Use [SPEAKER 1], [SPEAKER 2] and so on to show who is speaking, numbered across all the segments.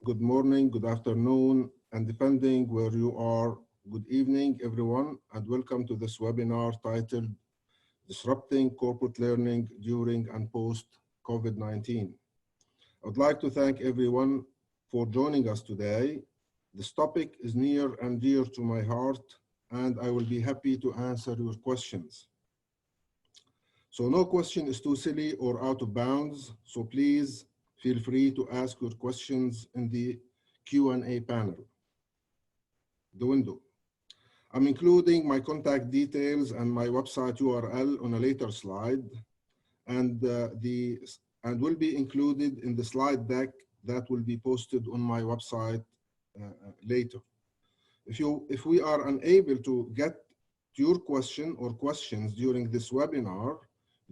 [SPEAKER 1] good morning, good afternoon, and depending where you are, good evening, everyone, and welcome to this webinar titled Disrupting Corporate Learning During and Post-COVID-19. I would like to thank everyone for joining us today. This topic is near and dear to my heart, and I will be happy to answer your questions. So no question is too silly or out of bounds, so please feel free to ask your questions in the Q&A panel, the window. I'm including my contact details and my website URL on a later slide, and will be included in the slide deck that will be posted on my website later. If we are unable to get to your question or questions during this webinar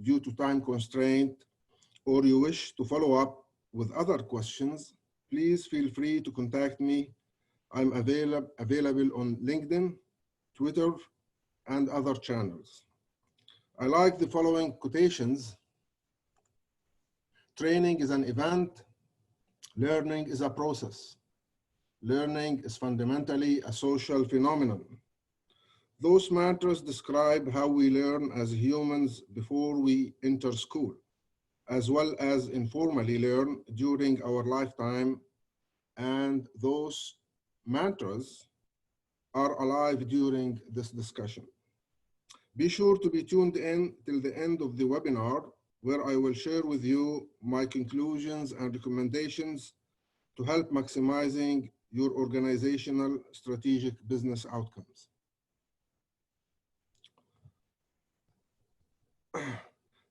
[SPEAKER 1] due to time constraint, or you wish to follow up with other questions, please feel free to contact me. I'm available on LinkedIn, Twitter, and other channels. I like the following quotations. Training is an event. Learning is a process. Learning is fundamentally a social phenomenon. Those mantras describe how we learn as humans before we enter school, as well as informally learn during our lifetime, and those mantras are alive during this discussion. Be sure to be tuned in till the end of the webinar, where I will share with you my conclusions and recommendations to help maximizing your organizational strategic business outcomes.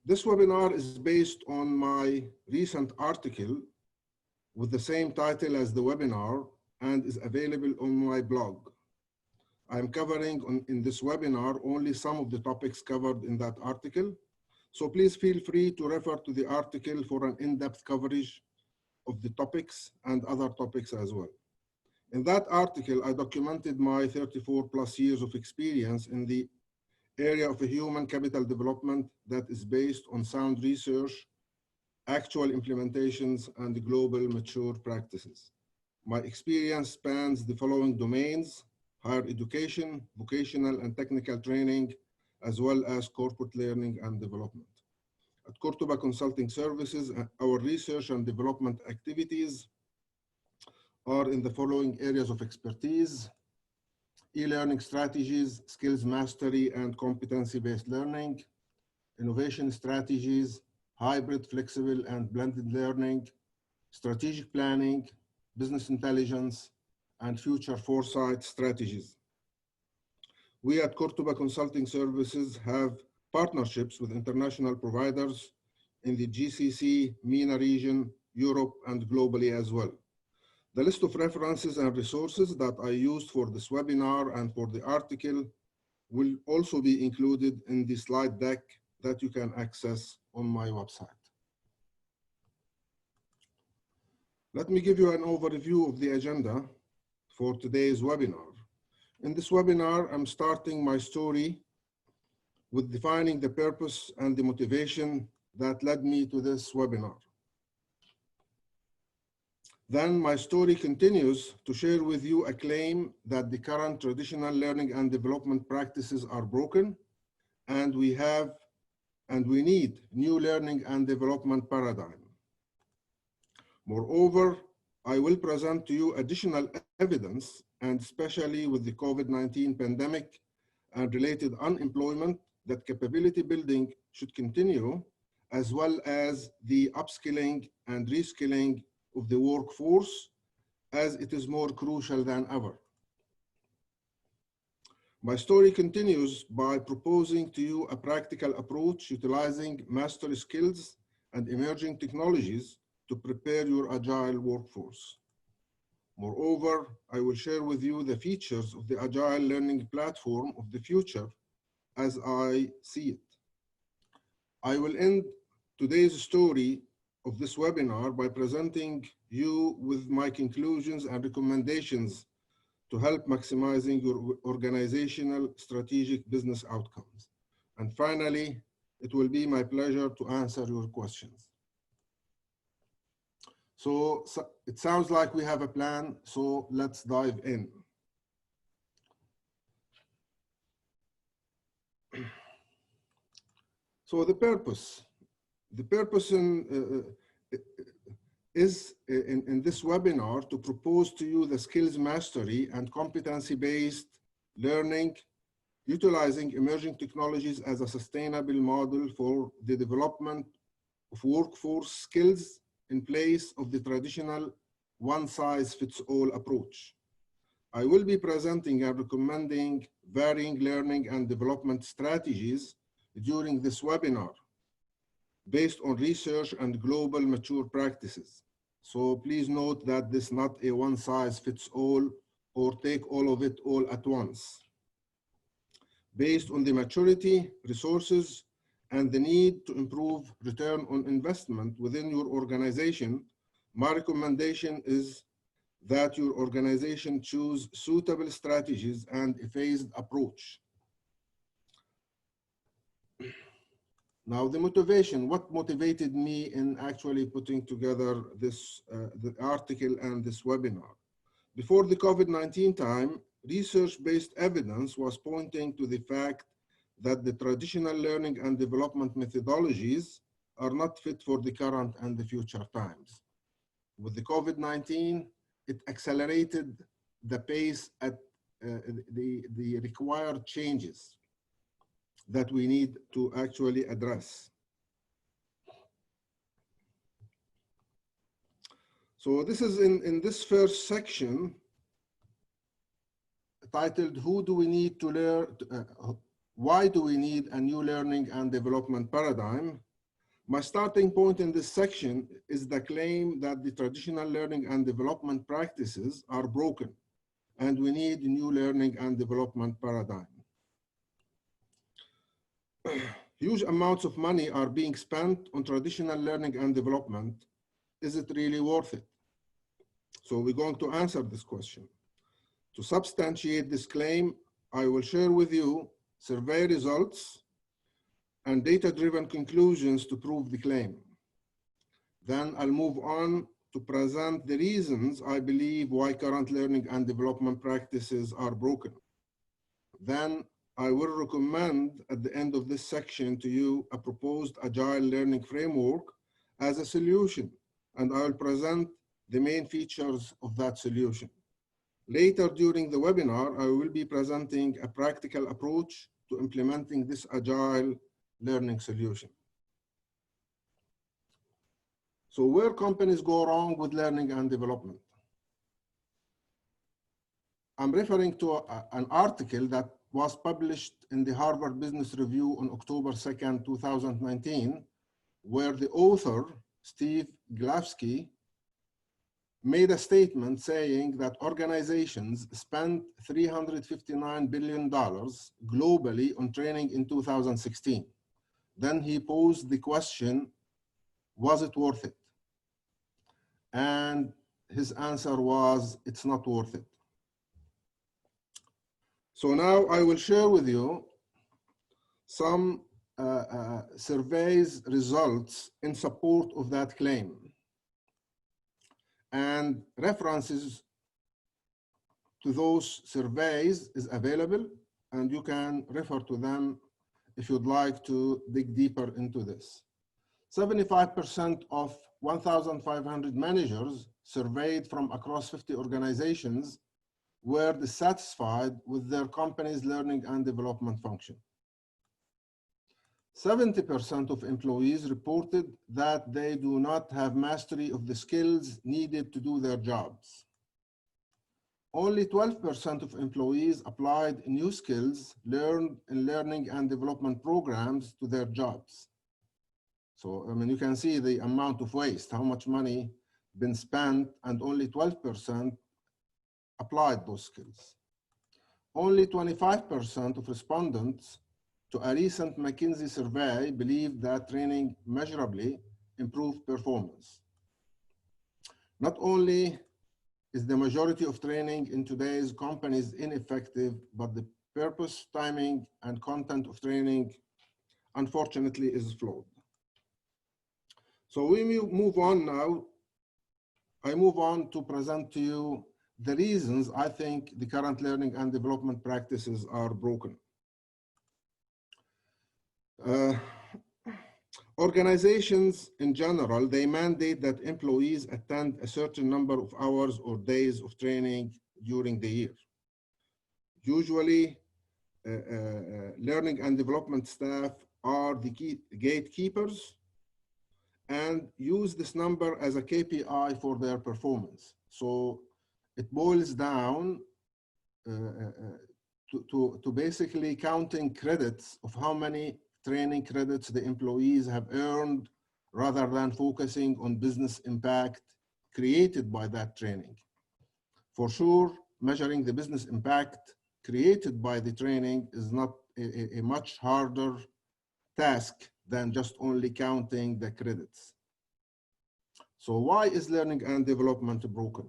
[SPEAKER 1] This webinar is based on my recent article with the same title as the webinar and is available on my blog. I'm covering in this webinar only some of the topics covered in that article, so please feel free to refer to the article for an in-depth coverage of the topics and other topics as well. In that article, I documented my 34+ years of experience in the area of human capital development that is based on sound research, actual implementations, and global mature practices. My experience spans the following domains: higher education, vocational and technical training, as well as corporate learning and development. At Cordoba Consulting Services, our research and development activities are in the following areas of expertise: e-learning strategies, skills mastery and competency-based learning, innovation strategies, hybrid, flexible, and blended learning, strategic planning, business intelligence, and future foresight strategies. We at Cordoba Consulting Services have partnerships with international providers in the GCC, MENA region, Europe, and globally as well. The list of references and resources that I used for this webinar and for the article will also be included in the slide deck that you can access on my website. Let me give you an overview of the agenda for today's webinar. In this webinar, I'm starting my story with defining the purpose and the motivation that led me to this webinar. Then my story continues to share with you a claim that the current traditional learning and development practices are broken, and we need new learning and development paradigm. Moreover, I will present to you additional evidence, and especially with the COVID-19 pandemic and related unemployment, that capability building should continue, as well as the upskilling and reskilling of the workforce, as it is more crucial than ever. My story continues by proposing to you a practical approach utilizing mastery skills and emerging technologies to prepare your agile workforce. Moreover, I will share with you the features of the agile learning platform of the future as I see it. I will end today's story of this webinar by presenting you with my conclusions and recommendations to help maximizing your organizational strategic business outcomes. And finally, it will be my pleasure to answer your questions. So it sounds like we have a plan, so let's dive in. So the purpose is in this webinar to propose to you the skills mastery and competency-based learning, utilizing emerging technologies as a sustainable model for the development of workforce skills in place of the traditional one-size-fits-all approach. I will be presenting and recommending varying learning and development strategies during this webinar based on research and global mature practices. So please note that this is not a one-size-fits-all or take all of it all at once. Based on the maturity, resources, and the need to improve return on investment within your organization, my recommendation is that your organization choose suitable strategies and a phased approach. Now, the motivation, what motivated me in actually putting together this the article and this webinar? Before the COVID-19 time, research-based evidence was pointing to the fact that the traditional learning and development methodologies are not fit for the current and the future times. With the COVID-19, it accelerated the pace at the required changes that we need to actually address. So this is in this first section titled, who do we need to learn, why do we need a new learning and development paradigm? My starting point in this section is the claim that the traditional learning and development practices are broken and we need a new learning and development paradigm. Huge amounts of money are being spent on traditional learning and development. Is it really worth it? So we're going to answer this question. To substantiate this claim, I will share with you survey results and data-driven conclusions to prove the claim. Then I'll move on to present the reasons I believe why current learning and development practices are broken. Then I will recommend at the end of this section to you a proposed agile learning framework as a solution, and I will present the main features of that solution. Later during the webinar, I will be presenting a practical approach to implementing this agile learning solution. So where companies go wrong with learning and development? I'm referring to an article that was published in the Harvard Business Review on October 2nd, 2019, where the author, Steve Glavsky, made a statement saying that organizations spent $359 billion globally on training in 2016. Then he posed the question, was it worth it? And his answer was, it's not worth it. So now I will share with you some surveys results in support of that claim. And references to those surveys is available, and you can refer to them if you'd like to dig deeper into this. 75% of 1,500 managers surveyed from across 50 organizations were dissatisfied with their company's learning and development function. 70% of employees reported that they do not have mastery of the skills needed to do their jobs. Only 12% of employees applied new skills learned in learning and development programs to their jobs. So, I mean, you can see the amount of waste, how much money been spent, and only 12% applied those skills. Only 25% of respondents to a recent McKinsey survey believed that training measurably improved performance. Not only is the majority of training in today's companies ineffective, but the purpose, timing, and content of training, unfortunately, is flawed. So we move on now I move on to present to you the reasons I think the current learning and development practices are broken. Organizations in general, they mandate that employees attend a certain number of hours or days of training during the year. Usually, learning and development staff are the gatekeepers and use this number as a KPI for their performance. So it boils down to basically counting credits of how many training credits the employees have earned rather than focusing on business impact created by that training. For sure, measuring the business impact created by the training is not a much harder task than just only counting the credits. So why is learning and development broken?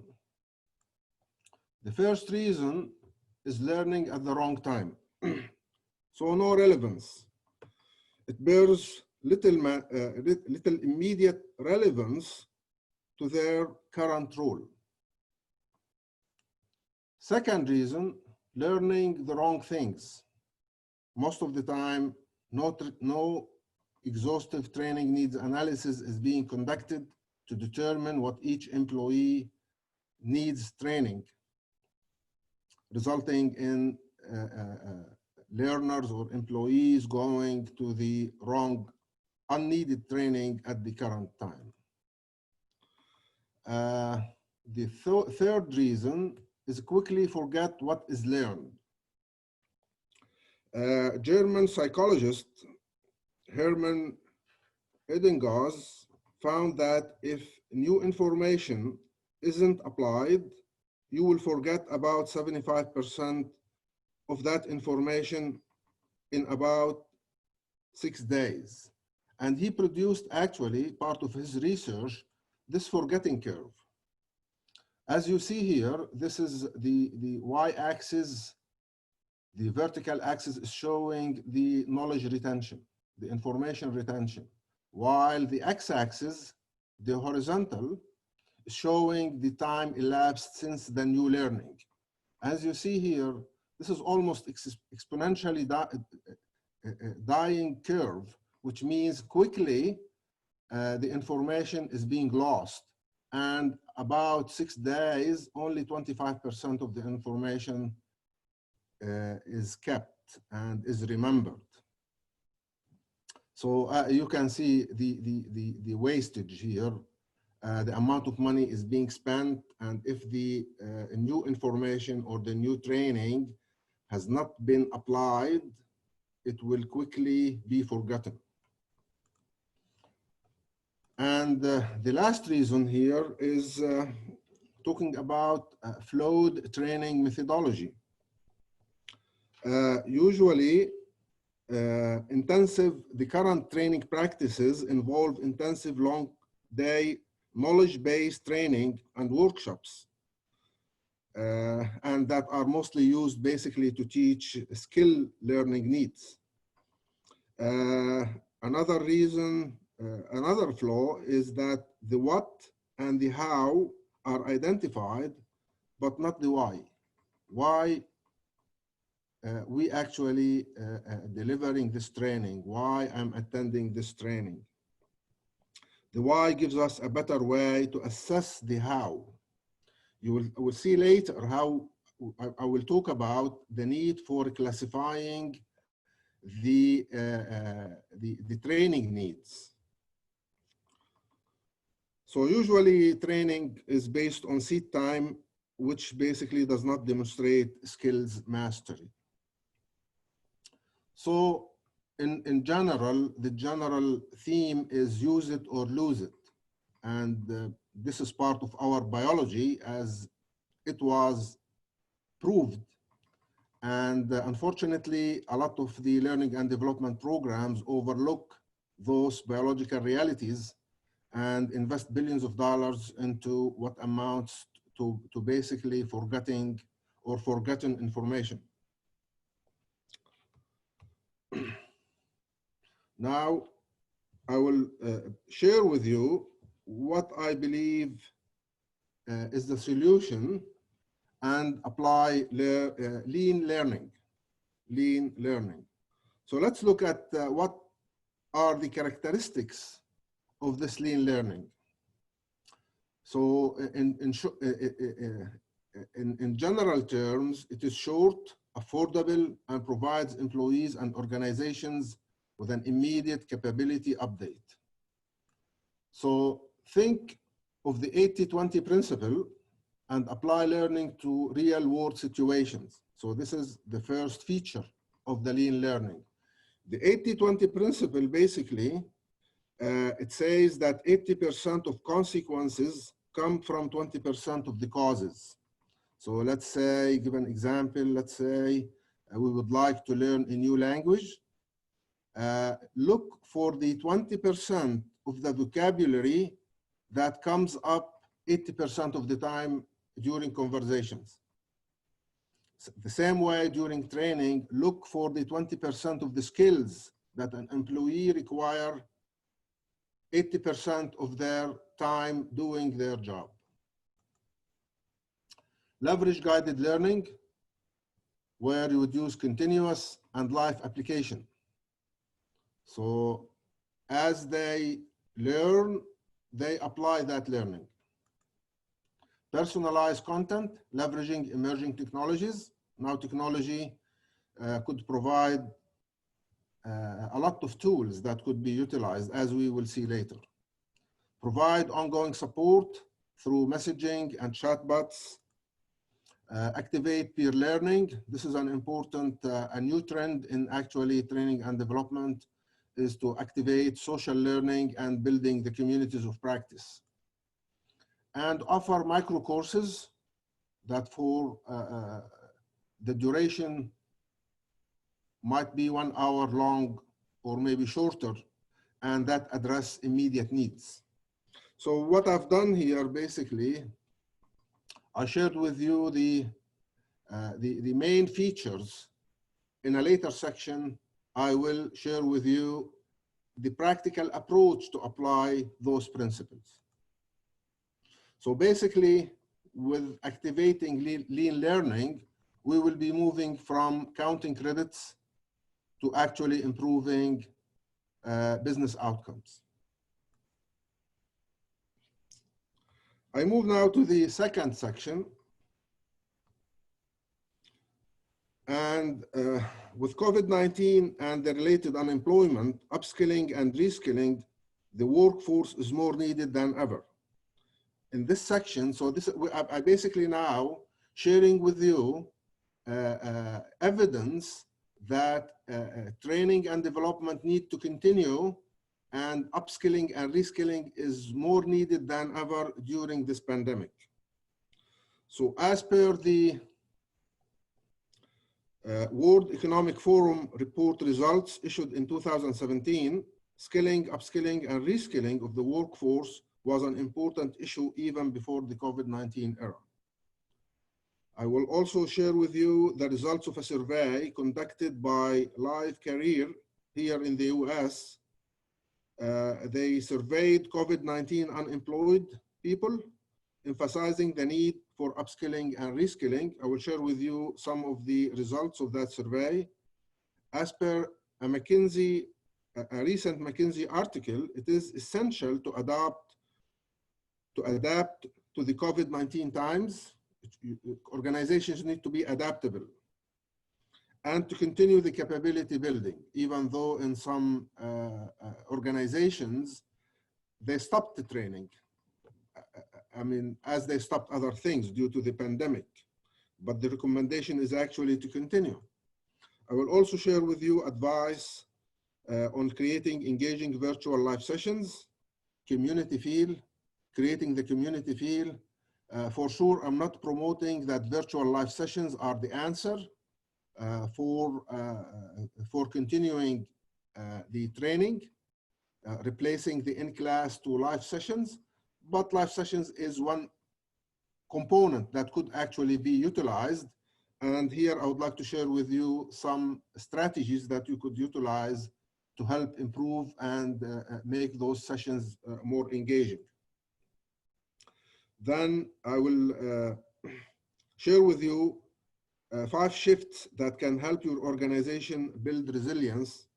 [SPEAKER 1] The first reason is learning at the wrong time. So no relevance. It bears little immediate relevance to their current role. Second reason, learning the wrong things. Most of the time, no exhaustive training needs analysis is being conducted to determine what each employee needs training, resulting in learners or employees going to the wrong, unneeded training at the current time. The third reason is quickly forget what is learned. German psychologist Hermann Ebbinghaus found that if new information isn't applied, you will forget about 75% of that information in about 6 days. And he produced actually, part of his research, this forgetting curve. As you see here, this is the y-axis. The vertical axis is showing the knowledge retention, the information retention, while the x-axis, the horizontal, is showing the time elapsed since the new learning. As you see here, this is almost exponentially dying curve, which means quickly the information is being lost. And about 6 days, only 25% of the information is kept and is remembered. So you can see the wastage here. The amount of money is being spent, and if the new information or the new training has not been applied, it will quickly be forgotten. And the last reason here is talking about flawed training methodology. Usually, the current training practices involve intensive long-day knowledge-based training and workshops, and that are mostly used basically to teach skill learning needs. Another reason, another flaw is that the what and the how are identified, but not the why. Why we actually delivering this training, why I'm attending this training. The why gives us a better way to assess the how. You will see later how I will talk about the need for classifying the training needs. So usually training is based on seat time, which basically does not demonstrate skills mastery. So in general, the general theme is use it or lose it. And this is part of our biology as it was proved. And unfortunately, a lot of the learning and development programs overlook those biological realities and invest billions of dollars into what amounts to basically forgetting or forgotten information. Now, I will share with you what I believe is the solution and apply lean learning. Lean learning. So let's look at what are the characteristics of this lean learning. So in general terms, it is short, affordable, and provides employees and organizations with an immediate capability update. So think of the 80-20 principle and apply learning to real-world situations. So this is the first feature of the lean learning. The 80-20 principle basically, it says that 80% of consequences come from 20% of the causes. So let's say, give an example, let's say we would like to learn a new language. Look for the 20% of the vocabulary that comes up 80% of the time during conversations. The same way during training, look for the 20% of the skills that an employee require 80% of their time doing their job. Leverage guided learning, where you would use continuous and live application. So as they learn, they apply that learning. Personalized content, leveraging emerging technologies. Now technology could provide a lot of tools that could be utilized, as we will see later. Provide ongoing support through messaging and chatbots. Activate peer learning. This is an important, a new trend in actually training and development, is to activate social learning and building the communities of practice. And offer micro courses that for the duration might be 1 hour long or maybe shorter, and that address immediate needs. So what I've done here, basically, I shared with you the main features. In a later section, I will share with you the practical approach to apply those principles. So basically, with activating lean learning, we will be moving from counting credits to actually improving business outcomes. I move now to the second section. And with COVID-19 and the related unemployment, upskilling and reskilling, the workforce is more needed than ever. In this section, so this, I basically now sharing with you evidence that training and development need to continue, and upskilling and reskilling is more needed than ever during this pandemic. So as per the World Economic Forum report results issued in 2017, skilling, upskilling, and reskilling of the workforce was an important issue even before the COVID-19 era. I will also share with you the results of a survey conducted by Live Career here in the US. They surveyed COVID-19 unemployed people, emphasizing the need for upskilling and reskilling. I will share with you some of the results of that survey. As per a recent McKinsey article, it is essential to adapt to the COVID-19 times. Organizations need to be adaptable and to continue the capability building, even though in some organizations, they stopped the training. I mean, as they stopped other things due to the pandemic, but the recommendation is actually to continue. I will also share with you advice on creating engaging virtual live sessions, community feel, creating the community feel. For sure, I'm not promoting that virtual live sessions are the answer for continuing the training, replacing the in-class to live sessions, but live sessions is one component that could actually be utilized. And here I would like to share with you some strategies that you could utilize to help improve and make those sessions more engaging. Then I will share with you 5 shifts that can help your organization build resilience.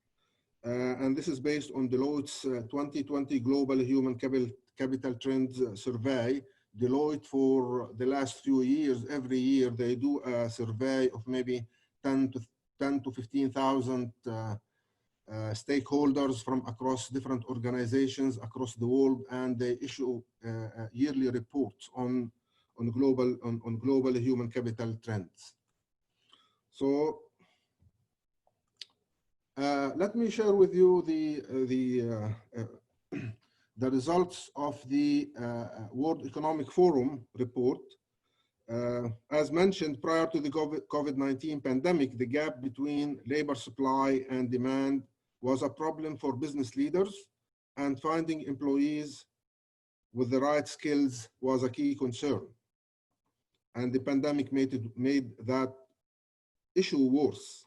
[SPEAKER 1] And this is based on Deloitte's 2020 Global Human Capital Trends Survey. Deloitte, for the last few years, every year they do a survey of maybe 10 to 15,000 stakeholders from across different organizations across the world, and they issue yearly reports on global human capital trends. So let me share with you the results of the World Economic Forum report. As mentioned, prior to the COVID-19 pandemic, the gap between labor supply and demand was a problem for business leaders, and finding employees with the right skills was a key concern. And the pandemic made that issue worse.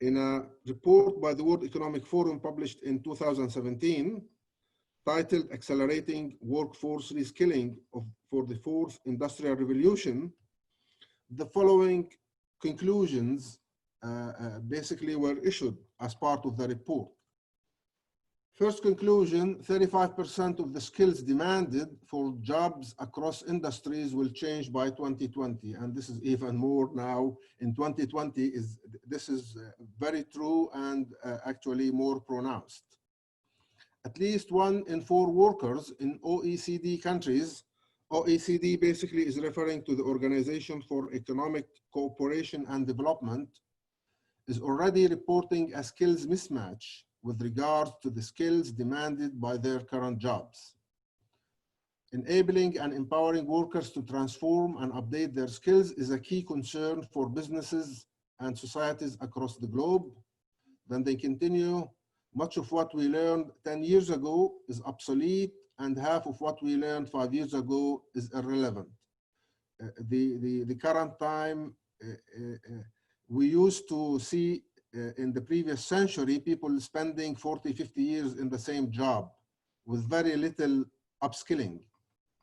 [SPEAKER 1] In a report by the World Economic Forum published in 2017, titled Accelerating Workforce Reskilling for the Fourth Industrial Revolution, the following conclusions basically were issued as part of the report. First conclusion, 35% of the skills demanded for jobs across industries will change by 2020. And this is even more now in 2020. This is very true and actually more pronounced. At least 1 in 4 workers in OECD countries, OECD basically is referring to the Organization for Economic Cooperation and Development, is already reporting a skills mismatch with regards to the skills demanded by their current jobs. Enabling and empowering workers to transform and update their skills is a key concern for businesses and societies across the globe. Then they continue, much of what we learned 10 years ago is obsolete, and half of what we learned 5 years ago is irrelevant. The current time, we used to see in the previous century, people spending 40, 50 years in the same job with very little upskilling.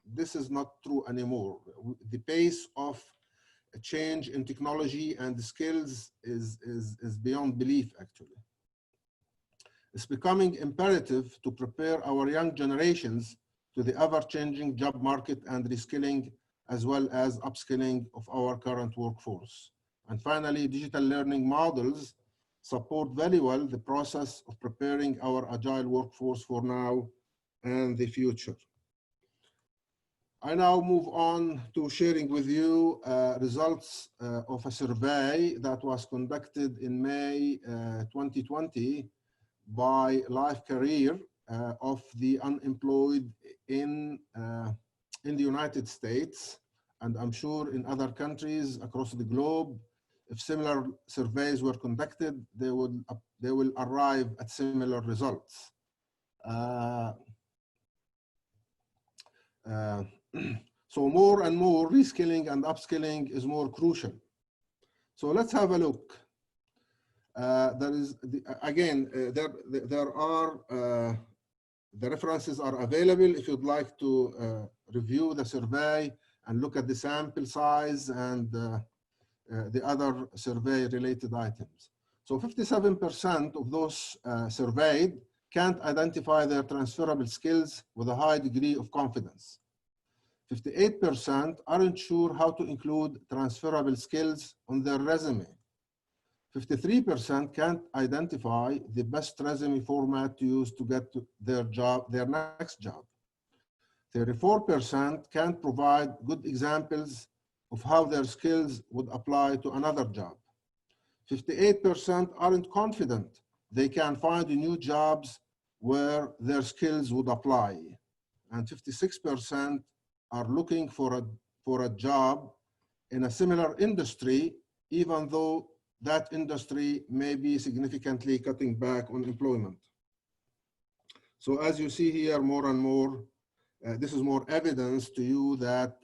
[SPEAKER 1] This is not true anymore. The pace of change in technology and the skills is beyond belief, actually. It's becoming imperative to prepare our young generations to the ever-changing job market and reskilling, as well as upskilling of our current workforce. And finally, digital learning models support very well the process of preparing our agile workforce for now and the future. I now move on to sharing with you results of a survey that was conducted in May 2020 by Life Career of the unemployed in the United States, and I'm sure in other countries across the globe. If similar surveys were conducted, they will arrive at similar results. So more and more reskilling and upskilling is more crucial. So let's have a look. There is the references are available if you'd like to review the survey and look at the sample size and the other survey related items. So 57% of those surveyed can't identify their transferable skills with a high degree of confidence. 58% aren't sure how to include transferable skills on their resume. 53% can't identify the best resume format to use to get to their next job. 34% can't provide good examples of how their skills would apply to another job. 58% aren't confident they can find new jobs where their skills would apply. And 56% are looking for a job in a similar industry, even though that industry may be significantly cutting back on employment. So as you see here, more and more, this is more evidence to you that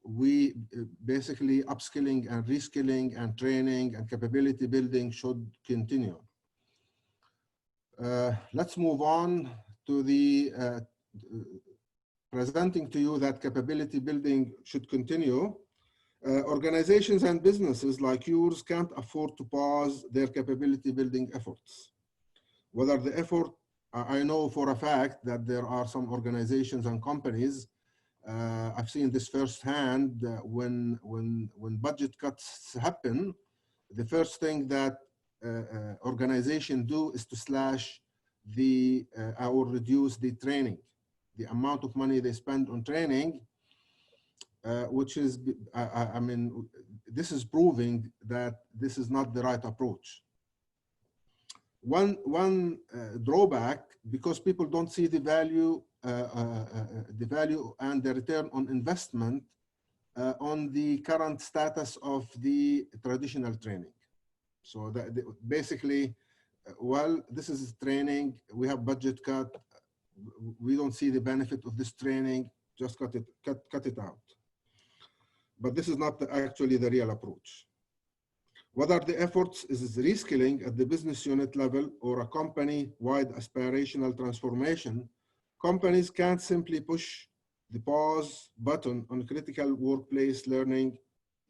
[SPEAKER 1] we basically upskilling and reskilling and training and capability building should continue. Let's move on to the presenting to you that capability building should continue, organizations and businesses like yours can't afford to pause their capability building efforts. Whether the effort, I know for a fact that there are some organizations and companies, I've seen this firsthand, when budget cuts happen, the first thing that organizations do is to slash the, or reduce the training, the amount of money they spend on training, which is, I mean, this is proving that this is not the right approach. One drawback, because people don't see the value and the return on investment on the current status of the traditional training. So that basically, well, this is training, we have budget cut, we don't see the benefit of this training, just cut it out. But this is not actually the real approach. Whether the efforts is reskilling at the business unit level or a company-wide aspirational transformation, companies can't simply push the pause button on critical workplace learning,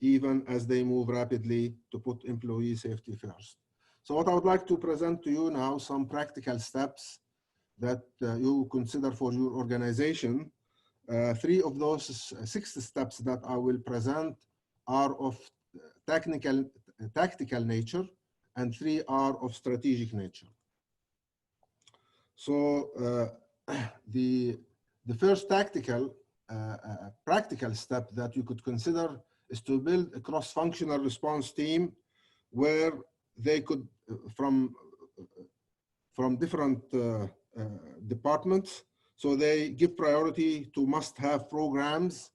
[SPEAKER 1] even as they move rapidly to put employee safety first. So what I would like to present to you now, some practical steps that you consider for your organization. 3 of those 6 steps that I will present are of tactical nature, and 3 are of strategic nature. So the first tactical, practical step that you could consider is to build a cross-functional response team where they could, from different departments, so they give priority to must-have programs,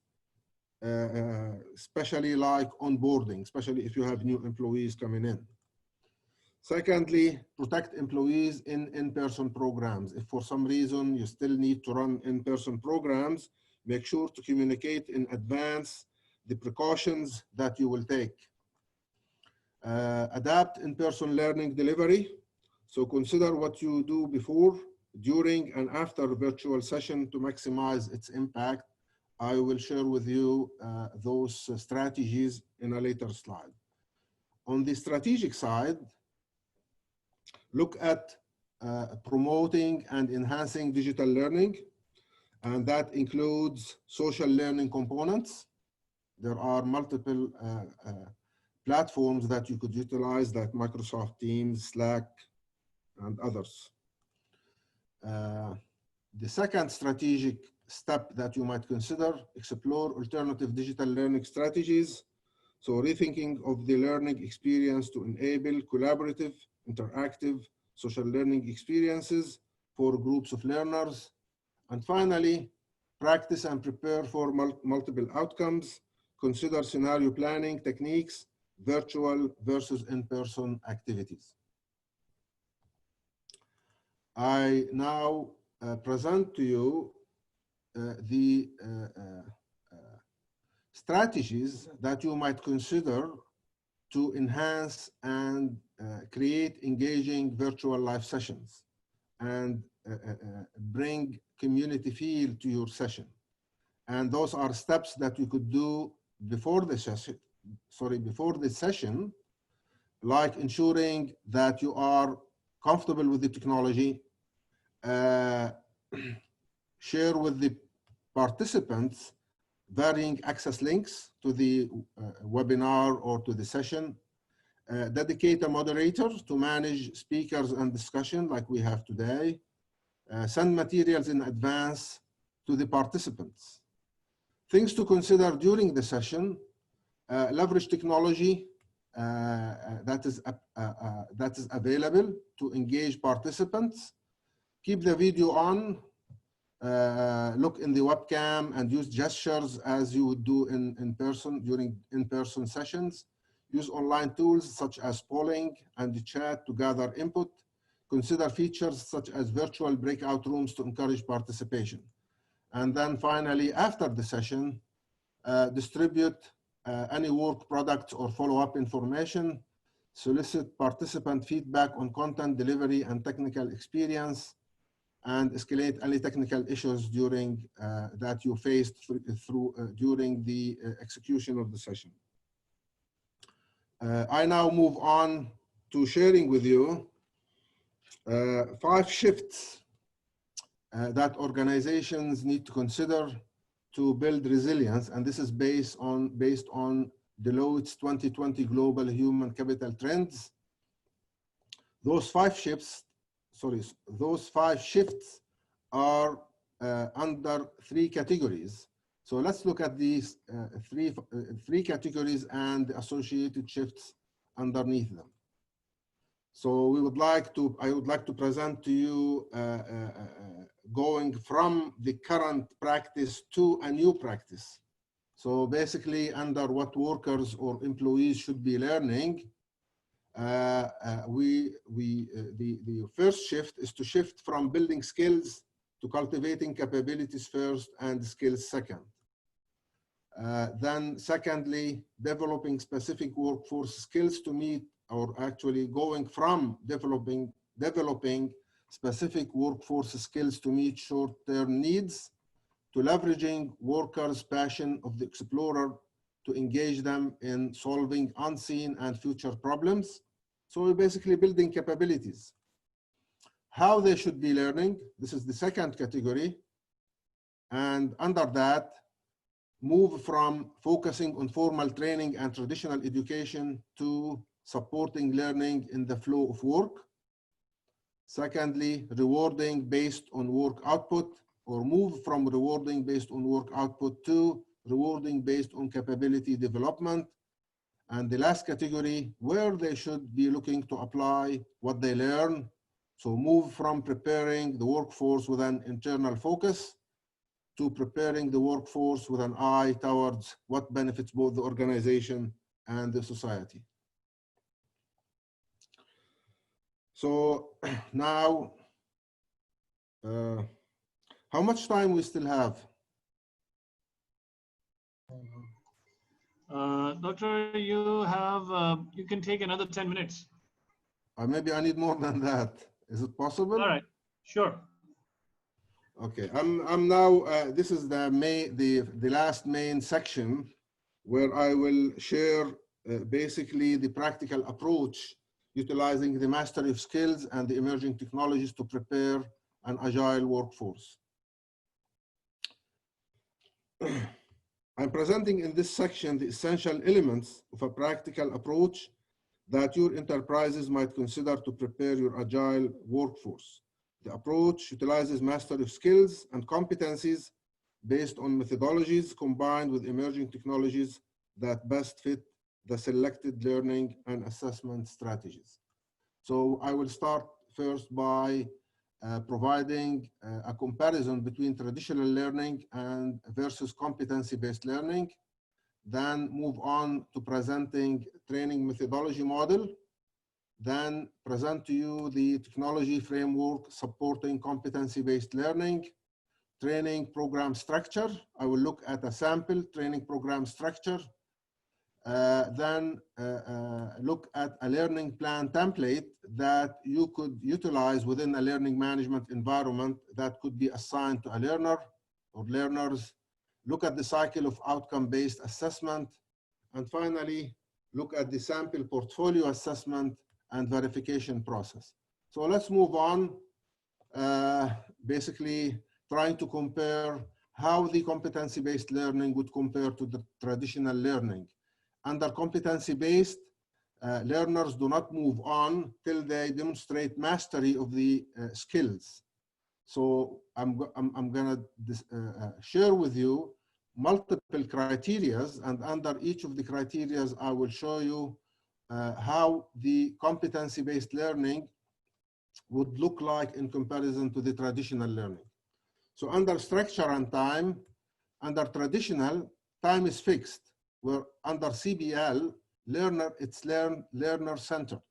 [SPEAKER 1] especially like onboarding, especially if you have new employees coming in. Secondly, protect employees in in-person programs. If for some reason you still need to run in-person programs, make sure to communicate in advance the precautions that you will take. Adapt in-person learning delivery. So consider what you do before, during, and after a virtual session to maximize its impact. I will share with you those strategies in a later slide. On the strategic side, look at promoting and enhancing digital learning, and that includes social learning components. There are multiple platforms that you could utilize, like Microsoft Teams, Slack, and others. The second strategic step that you might consider, explore alternative digital learning strategies. So rethinking of the learning experience to enable collaborative, interactive, social learning experiences for groups of learners. And finally, practice and prepare for multiple outcomes. Consider scenario planning techniques, virtual versus in-person activities. I now present to you the strategies that you might consider to enhance and create engaging virtual live sessions and bring community feel to your session. And those are steps that you could do before the session, like ensuring that you are comfortable with the technology, share with the participants varying access links to the webinar or to the session, dedicate a moderator to manage speakers and discussion like we have today, send materials in advance to the participants. Things to consider during the session, leverage technology that is available to engage participants, keep the video on, look in the webcam and use gestures as you would do in person during in-person sessions. Use online tools such as polling and the chat to gather input. Consider features such as virtual breakout rooms to encourage participation. And then finally, after the session, distribute any work products or follow-up information, solicit participant feedback on content delivery and technical experience, and escalate any technical issues during that you faced during the execution of the session. I now move on to sharing with you 5 shifts that organizations need to consider to build resilience, and this is based on Deloitte's 2020 Global Human Capital Trends. Those 5 shifts are under 3 categories. So let's look at these three categories and the associated shifts underneath them. So I would like to present to you going from the current practice to a new practice. So basically, under what workers or employees should be learning, the first shift is to shift from building skills to cultivating capabilities first and skills second. Then secondly, developing specific workforce skills to meet, or actually going from developing specific workforce skills to meet short-term needs, to leveraging workers' passion of the explorer to engage them in solving unseen and future problems. So we're basically building capabilities. How they should be learning, this is the second category. And under that, move from focusing on formal training and traditional education to supporting learning in the flow of work. Secondly, rewarding based on work output, or move from rewarding based on work output to rewarding based on capability development. And the last category, where they should be looking to apply what they learn. So move from preparing the workforce with an internal focus to preparing the workforce with an eye towards what benefits both the organization and the society. So now, how much time we still have?
[SPEAKER 2] Doctor, you can take another 10 minutes.
[SPEAKER 1] Maybe I need more than that. Is it possible?
[SPEAKER 2] All right, sure.
[SPEAKER 1] Okay, I'm now, this is the last main section where I will share basically the practical approach utilizing the mastery of skills and the emerging technologies to prepare an agile workforce. I'm presenting in this section the essential elements of a practical approach that your enterprises might consider to prepare your agile workforce. The approach utilizes mastery of skills and competencies based on methodologies combined with emerging technologies that best fit the selected learning and assessment strategies. So I will start first by providing a comparison between traditional learning and versus competency-based learning, then move on to presenting training methodology model, then present to you the technology framework supporting competency-based learning, training program structure. I will look at a sample training program structure, then look at a learning plan template that you could utilize within a learning management environment that could be assigned to a learner or learners, look at the cycle of outcome-based assessment, and finally, look at the sample portfolio assessment and verification process. So let's move on, basically trying to compare how the competency-based learning would compare to the traditional learning. Under competency-based, learners do not move on till they demonstrate mastery of the skills. So I'm gonna share with you multiple criterias, and under each of the criterias, I will show you how the competency-based learning would look like in comparison to the traditional learning. So under structure and time, under traditional, time is fixed, where under CBL, it's learner-centered.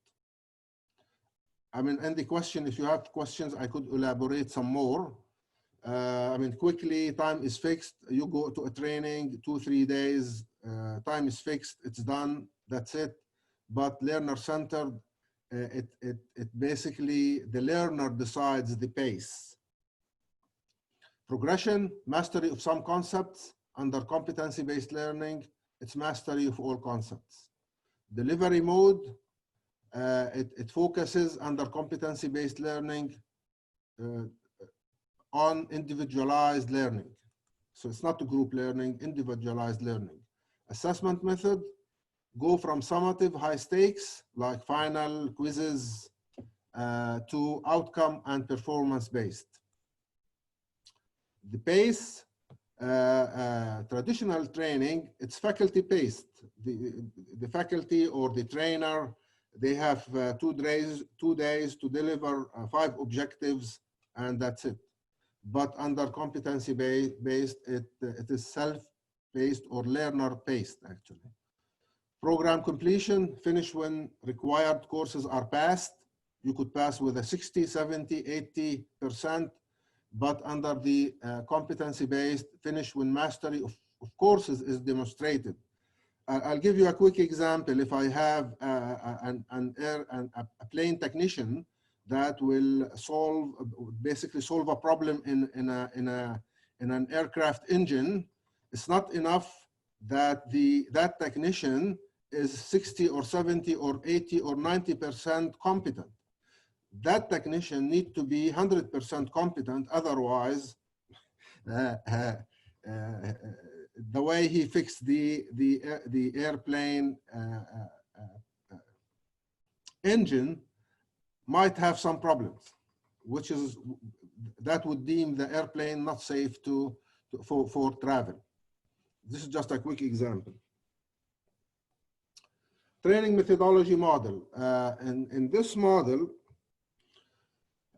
[SPEAKER 1] I mean, and the question, if you have questions, I could elaborate some more. I mean, quickly, time is fixed. You go to a training, 2-3 days, time is fixed, it's done, that's it. But learner-centered, it basically, the learner decides the pace. Progression, mastery of some concepts. Under competency-based learning, it's mastery of all concepts. Delivery mode, it focuses under competency-based learning on individualized learning. So it's not group learning, individualized learning. Assessment method, go from summative high stakes like final quizzes to outcome and performance based. The pace, traditional training, it's faculty based. The faculty or the trainer, they have 2 days to deliver 5 objectives, and that's it. But under competency based, it is self-paced or learner-paced actually. Program completion, finish when required courses are passed. You could pass with a 60, 70, 80%, but under the competency-based, finish when mastery of courses is demonstrated. I'll give you a quick example. If I have a plane technician that will basically solve a problem in an aircraft engine, it's not enough that that technician is 60 or 70 or 80 or 90% competent. That technician needs to be 100% competent, otherwise the way he fixed the airplane engine might have some problems, that would deem the airplane not safe for travel. This is just a quick example. Training methodology model. In this model,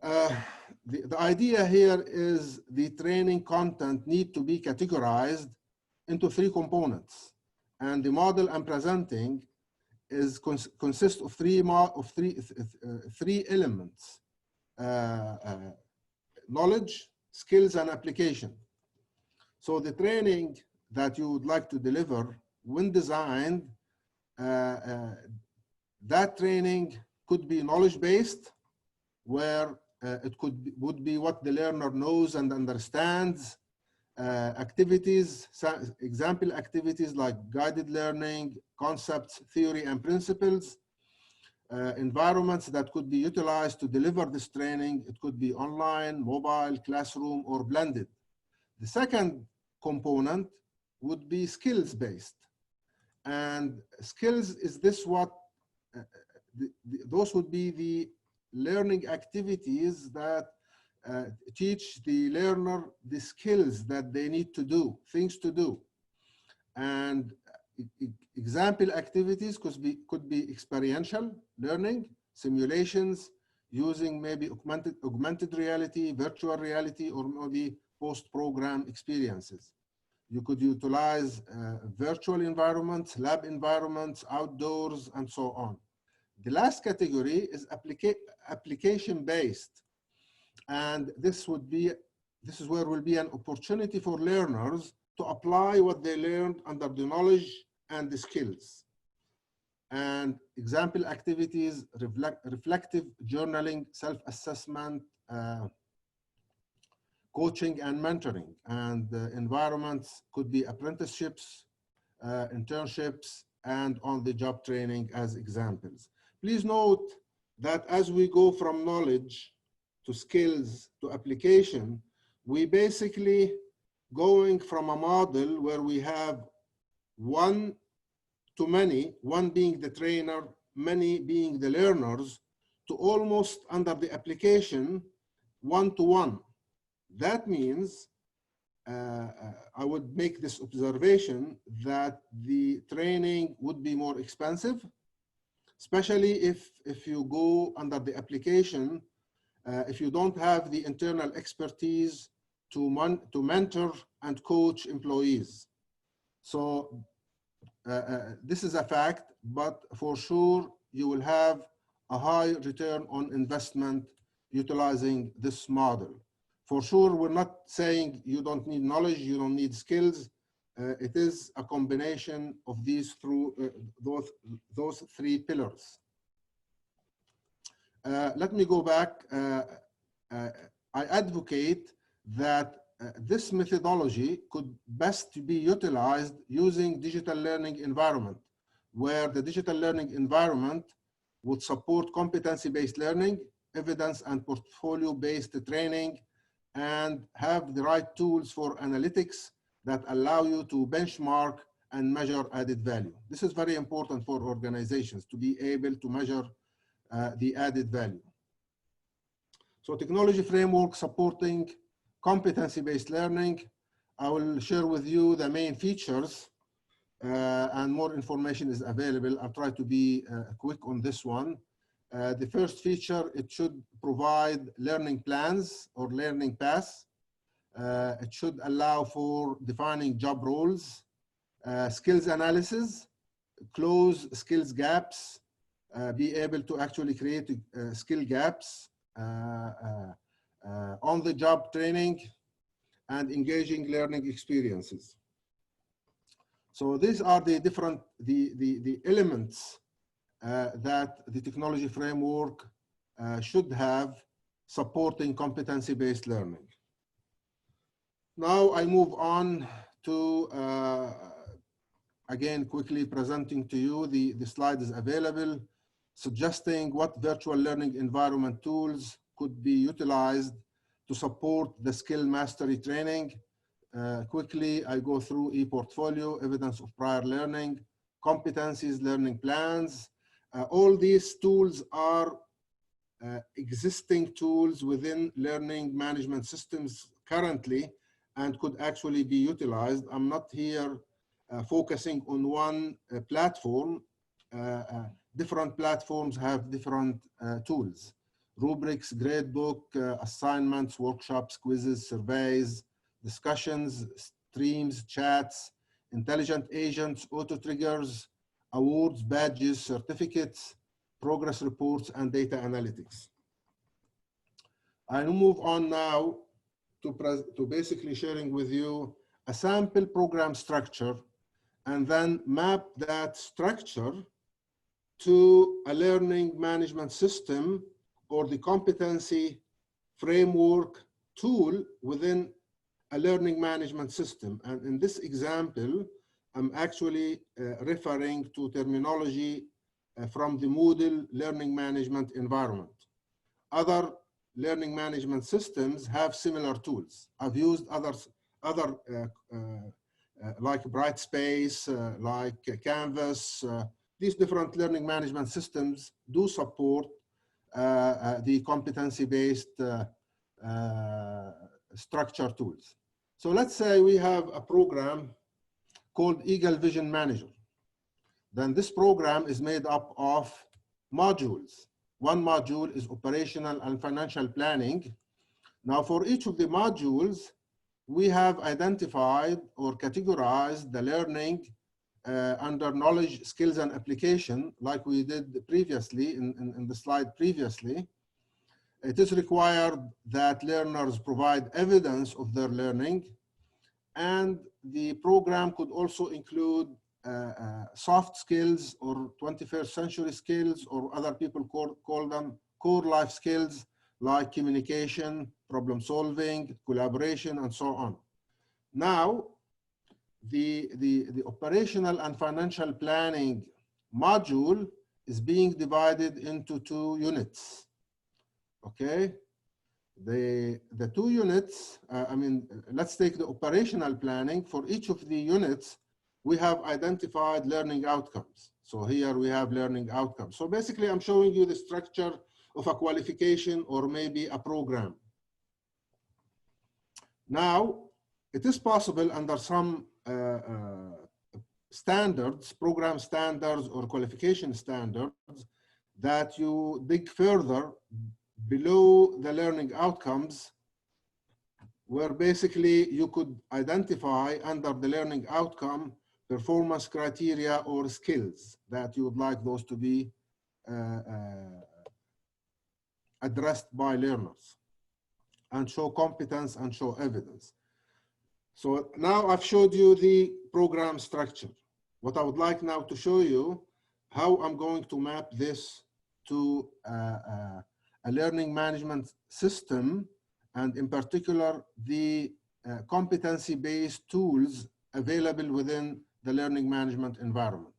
[SPEAKER 1] the idea here is the training content need to be categorized into 3 components, and the model I'm presenting consists of three elements: knowledge, skills, and application. So the training that you would like to deliver, when designed, that training could be knowledge-based, where would be what the learner knows and understands. Activities, example activities like guided learning, concepts, theory, and principles. Environments that could be utilized to deliver this training. It could be online, mobile, classroom, or blended. The second component would be skills-based. And skills is this what, those would be the learning activities that teach the learner the skills that they need to do, things to do. And example activities could be experiential learning, simulations, using maybe augmented reality, virtual reality, or maybe post-program experiences. You could utilize virtual environments, lab environments, outdoors, and so on. The last category is application-based. And this is where will be an opportunity for learners to apply what they learned under the knowledge and the skills. And example activities, reflective journaling, self-assessment, coaching and mentoring. And environments could be apprenticeships, internships, and on-the-job training as examples. Please note that as we go from knowledge to skills to application, we basically going from a model where we have one to many, one being the trainer, many being the learners, to almost under the application, one-to-one. That means I would make this observation that the training would be more expensive, especially if you go under the application, if you don't have the internal expertise to mentor and coach employees. So this is a fact, but for sure you will have a high return on investment utilizing this model. For sure, we're not saying you don't need knowledge, you don't need skills. It is a combination of these through those 3 pillars. Let me go back. I advocate that this methodology could best be utilized using digital learning environment, where the digital learning environment would support competency-based learning, evidence and portfolio-based training, and have the right tools for analytics that allow you to benchmark and measure added value. This is very important for organizations to be able to measure the added value. So technology framework supporting competency-based learning. I will share with you the main features and more information is available. I'll try to be quick on this one. The first feature, it should provide learning plans or learning paths. It should allow for defining job roles, skills analysis, close skills gaps, be able to actually create skill gaps, on-the-job training, and engaging learning experiences. So these are the different the elements that the technology framework should have supporting competency-based learning. Now I move on to again quickly presenting to you the slide is available, suggesting what virtual learning environment tools could be utilized to support the skill mastery training. Quickly, I go through e-portfolio, evidence of prior learning, competencies, learning plans. All these tools are existing tools within learning management systems currently and could actually be utilized. I'm not here focusing on one platform. Different platforms have different tools. Rubrics, gradebook, assignments, workshops, quizzes, surveys, discussions, streams, chats, intelligent agents, auto triggers, awards, badges, certificates, progress reports, and data analytics. I'll move on now to basically sharing with you a sample program structure and then map that structure to a learning management system or the competency framework tool within a learning management system. And in this example, I'm actually referring to terminology from the Moodle learning management environment. Other learning management systems have similar tools. I've used other like Brightspace, like Canvas. These different learning management systems do support the competency-based structure tools. So let's say we have a program called Eagle Vision Manager. Then this program is made up of modules. One module is operational and financial planning. Now for each of the modules, we have identified or categorized the learning under knowledge, skills, and application, like we did previously in the slide previously. It is required that learners provide evidence of their learning, and the program could also include soft skills or 21st century skills, or other people call them core life skills, like communication, problem solving, collaboration, and so on. Now, the operational and financial planning module is being divided into 2 units. Okay, the 2 units, let's take the operational planning. For each of the units, we have identified learning outcomes. So here we have learning outcomes. So basically, I'm showing you the structure of a qualification or maybe a program. Now, it is possible under some standards, program standards or qualification standards, that you dig further below the learning outcomes, where basically you could identify under the learning outcome performance criteria or skills that you would like those to be addressed by learners, and show competence and show evidence. So now I've showed you the program structure. What I would like now to show you how I'm going to map this to a learning management system, and in particular the competency-based tools available within the learning management environment.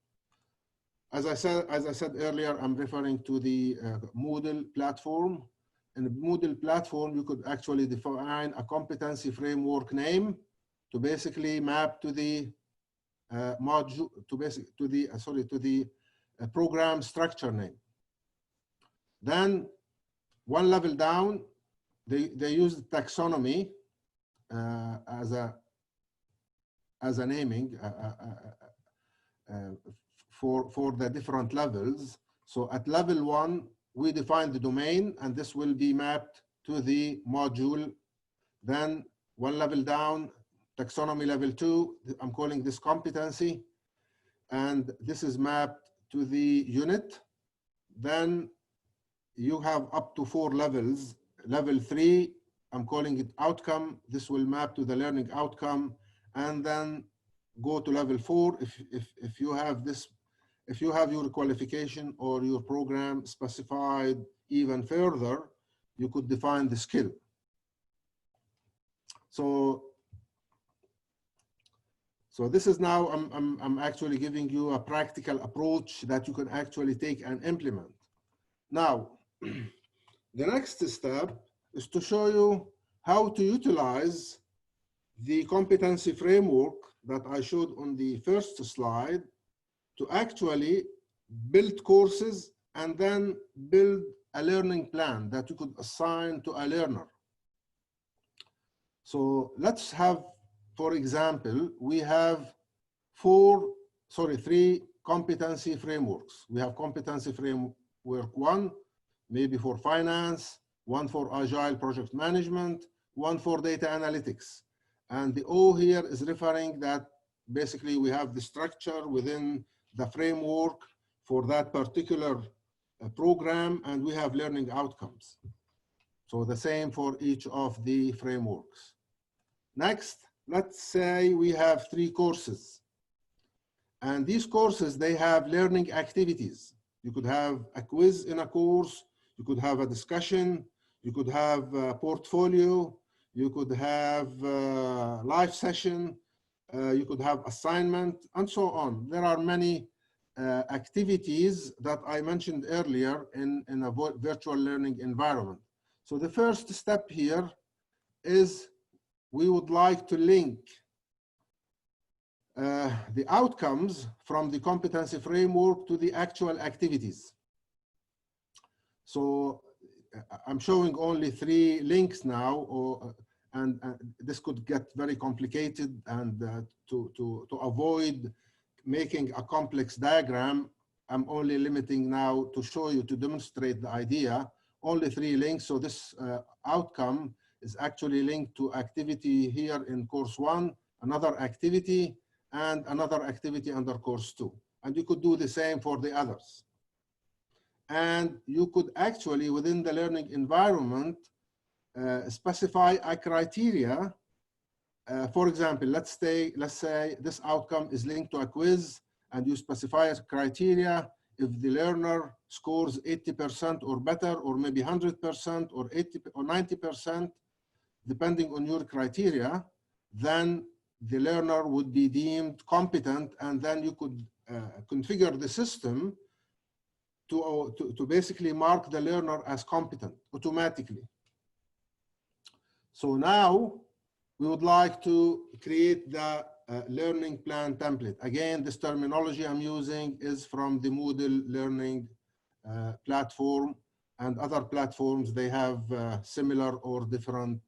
[SPEAKER 1] As I said earlier, I'm referring to the Moodle platform. In the Moodle platform, you could actually define a competency framework name to basically map to the module, to the program structure name. Then one level down, they use taxonomy as a naming for the different levels. So at level 1, we define the domain, and this will be mapped to the module. Then one level down, taxonomy level 2, I'm calling this competency, and this is mapped to the unit. Then you have up to 4 levels. Level 3, I'm calling it outcome. This will map to the learning outcome, and then go to level 4 if you have this. If you have your qualification or your program specified even further, you could define the skill. So this is now, I'm actually giving you a practical approach that you can actually take and implement. Now, the next step is to show you how to utilize the competency framework that I showed on the first slide to actually build courses and then build a learning plan that you could assign to a learner. So let's have, for example, we have 3 competency frameworks. We have competency framework 1, maybe for finance, 1 for agile project management, 1 for data analytics. And the O here is referring that basically we have the structure within the framework for that particular program, and we have learning outcomes. So the same for each of the frameworks. Next, let's say we have 3 courses. And these courses, they have learning activities. You could have a quiz in a course, you could have a discussion, you could have a portfolio, you could have a live session, you could have assignment, and so on. There are many activities that I mentioned earlier in a virtual learning environment. So the first step here is we would like to link the outcomes from the competency framework to the actual activities. So I'm showing only 3 links now, and this could get very complicated, and to avoid making a complex diagram, I'm only limiting now to show you, to demonstrate the idea, only 3 links. So this outcome is actually linked to activity here in course 1, another activity, and another activity under course 2. And you could do the same for the others. And you could actually, within the learning environment, specify a criteria. For example, let's say this outcome is linked to a quiz, and you specify a criteria. If the learner scores 80% or better, or maybe 100% or 80 or 90%, depending on your criteria, then the learner would be deemed competent, and then you could configure the system to basically mark the learner as competent automatically. So now we would like to create the learning plan template. Again, this terminology I'm using is from the Moodle learning platform, and other platforms, they have similar or different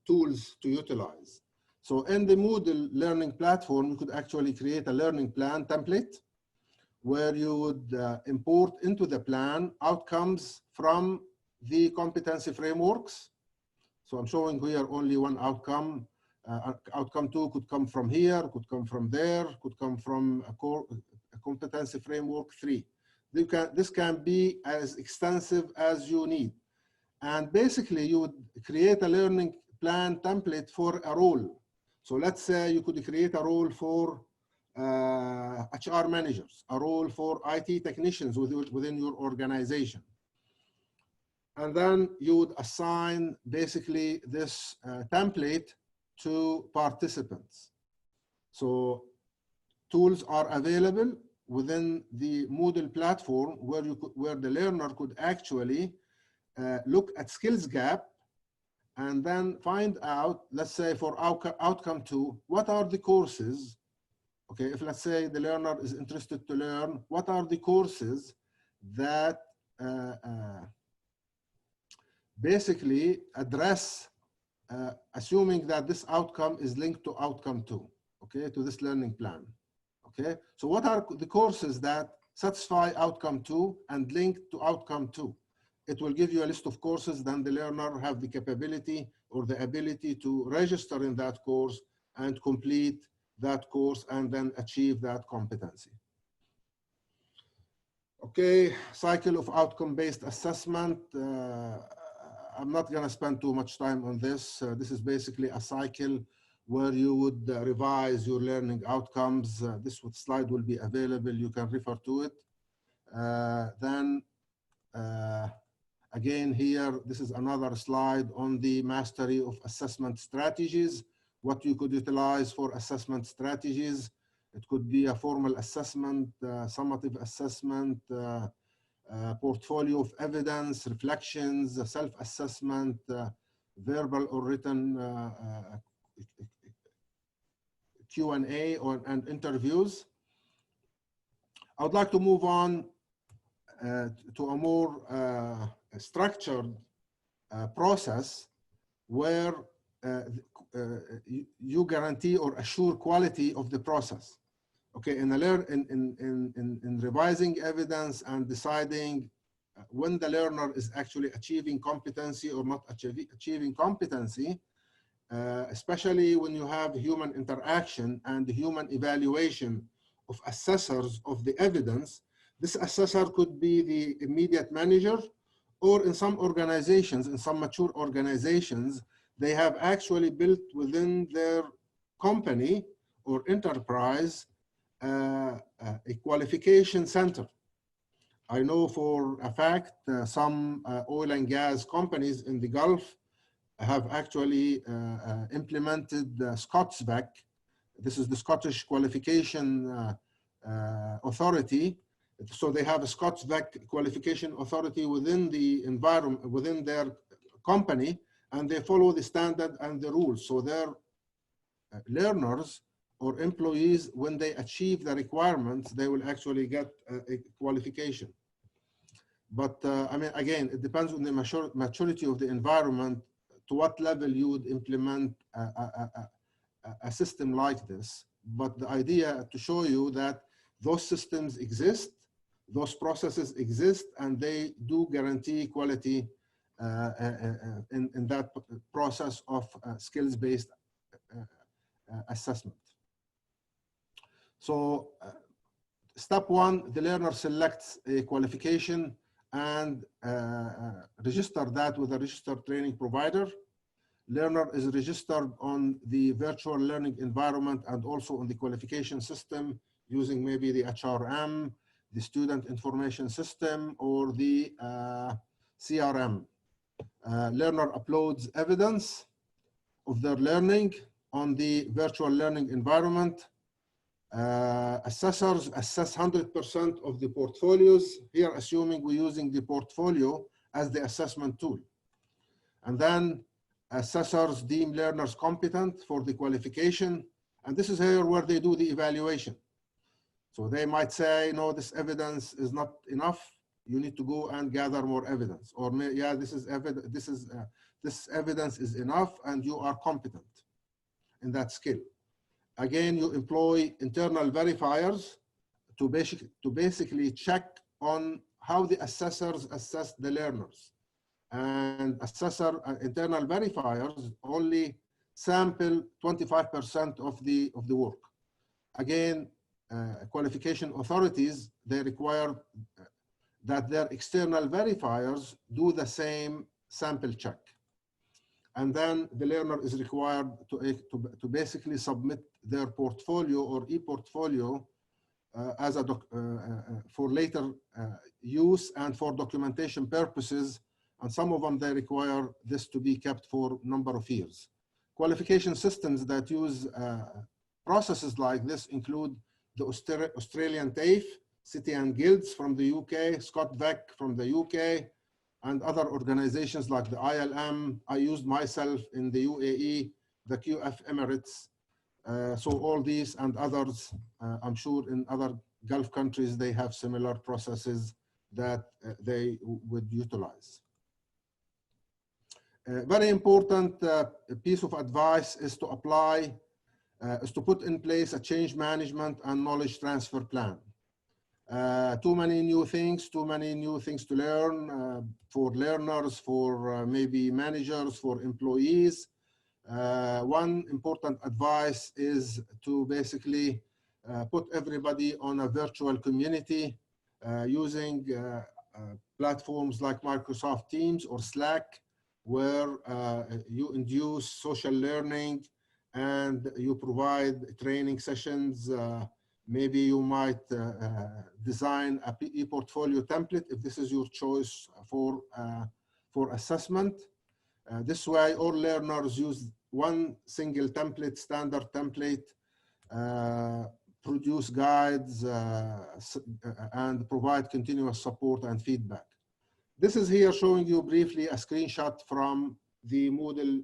[SPEAKER 1] tools to utilize. So in the Moodle learning platform, you could actually create a learning plan template where you would import into the plan outcomes from the competency frameworks. So I'm showing here only 1 outcome. Outcome 2 could come from here, could come from there, could come from a competency framework 3. This can be as extensive as you need. And basically, you would create a learning plan template for a role. So let's say you could create a role for HR managers, a role for IT technicians within your organization. And then you would assign basically this template to participants. So tools are available within the Moodle platform where the learner could actually look at skills gap and then find out, let's say for outcome 2, what are the courses? Okay, if let's say the learner is interested to learn, what are the courses that basically address, assuming that this outcome is linked to outcome 2, okay, to this learning plan. Okay, so what are the courses that satisfy outcome 2 and link to outcome 2? It will give you a list of courses, then the learner have the capability or the ability to register in that course and complete that course and then achieve that competency. Okay, cycle of outcome-based assessment. I'm not going to spend too much time on this. This is basically a cycle where you would revise your learning outcomes. This slide will be available. You can refer to it. Again, here, this is another slide on the mastery of assessment strategies, what you could utilize for assessment strategies. It could be a formal assessment, summative assessment, portfolio of evidence, reflections, self-assessment, verbal or written Q&A and interviews. I would like to move on to a more structured process where you guarantee or assure quality of the process. Okay, in revising evidence and deciding when the learner is actually achieving competency or not achieving competency, especially when you have human interaction and human evaluation of assessors of the evidence. This assessor could be the immediate manager, or in some organizations, in some mature organizations, they have actually built within their company or enterprise a qualification center. I know for a fact some oil and gas companies in the Gulf have actually implemented SCOTSVAC. This is the Scottish Qualification Authority. So they have a SCOTSVAC qualification authority within the environment, within their company, and they follow the standard and the rules. So their learners or employees, when they achieve the requirements, they will actually get a qualification. But I mean, again, it depends on the maturity of the environment, to what level you would implement a system like this. But the idea to show you that those systems exist, those processes exist, and they do guarantee quality in that process of skills-based assessment. So step 1, the learner selects a qualification and register that with a registered training provider. Learner is registered on the virtual learning environment and also on the qualification system using maybe the HRM, the student information system, or the CRM. Learner uploads evidence of their learning on the virtual learning environment. Assessors assess 100% of the portfolios, here assuming we're using the portfolio as the assessment tool. And then assessors deem learners competent for the qualification, and this is here where they do the evaluation. So they might say, no, this evidence is not enough, you need to go and gather more evidence, or yeah, this evidence is enough and you are competent in that skill. Again, you employ internal verifiers to basically check on how the assessors assess the learners. And internal verifiers only sample 25% of the work. Again, qualification authorities, they require that their external verifiers do the same sample check. And then the learner is required to basically submit their portfolio or e-portfolio as a for later use and for documentation purposes and some of them, they require this to be kept for a number of years. Qualification systems that use processes like this include the Australian TAFE, City and Guilds from the UK, Scott Vec from the UK, and other organizations like the ILM. I used myself in the UAE, the QF Emirates. So all these and others, I'm sure in other Gulf countries, they have similar processes that they would utilize. Very important piece of advice is to apply, is to put in place a change management and knowledge transfer plan. Too many new things to learn for learners, for maybe managers, for employees. One important advice is to basically put everybody on a virtual community using platforms like Microsoft Teams or Slack, where you induce social learning and you provide training sessions. Maybe you might design a e-portfolio template if this is your choice for assessment. This way, all learners use one single template, standard template, produce guides, and provide continuous support and feedback. This is here showing you briefly a screenshot from the Moodle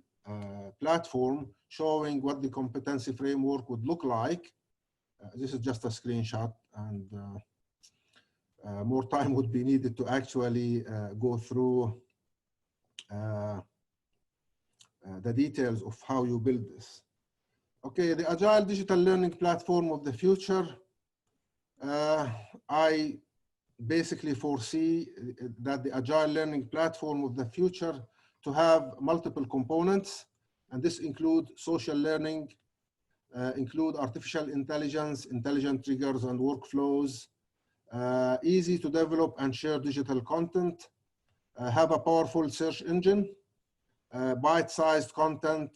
[SPEAKER 1] platform, showing what the competency framework would look like. This is just a screenshot, and more time would be needed to actually go through the details of how you build this. Okay, the Agile Digital Learning Platform of the future. I basically foresee that the Agile Learning Platform of the future to have multiple components, and this include social learning, include artificial intelligence, intelligent triggers and workflows, easy to develop and share digital content, have a powerful search engine, bite-sized content,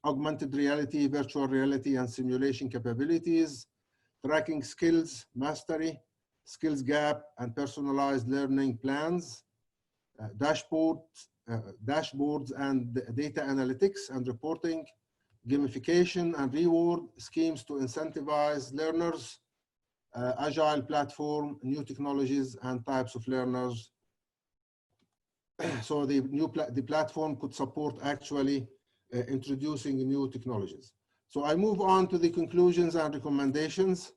[SPEAKER 1] augmented reality, virtual reality, and simulation capabilities, tracking skills mastery, skills gap, and personalized learning plans, dashboards and data analytics and reporting, gamification and reward schemes to incentivize learners, agile platform, new technologies and types of learners. So the platform could support actually introducing new technologies. So I move on to the conclusions and recommendations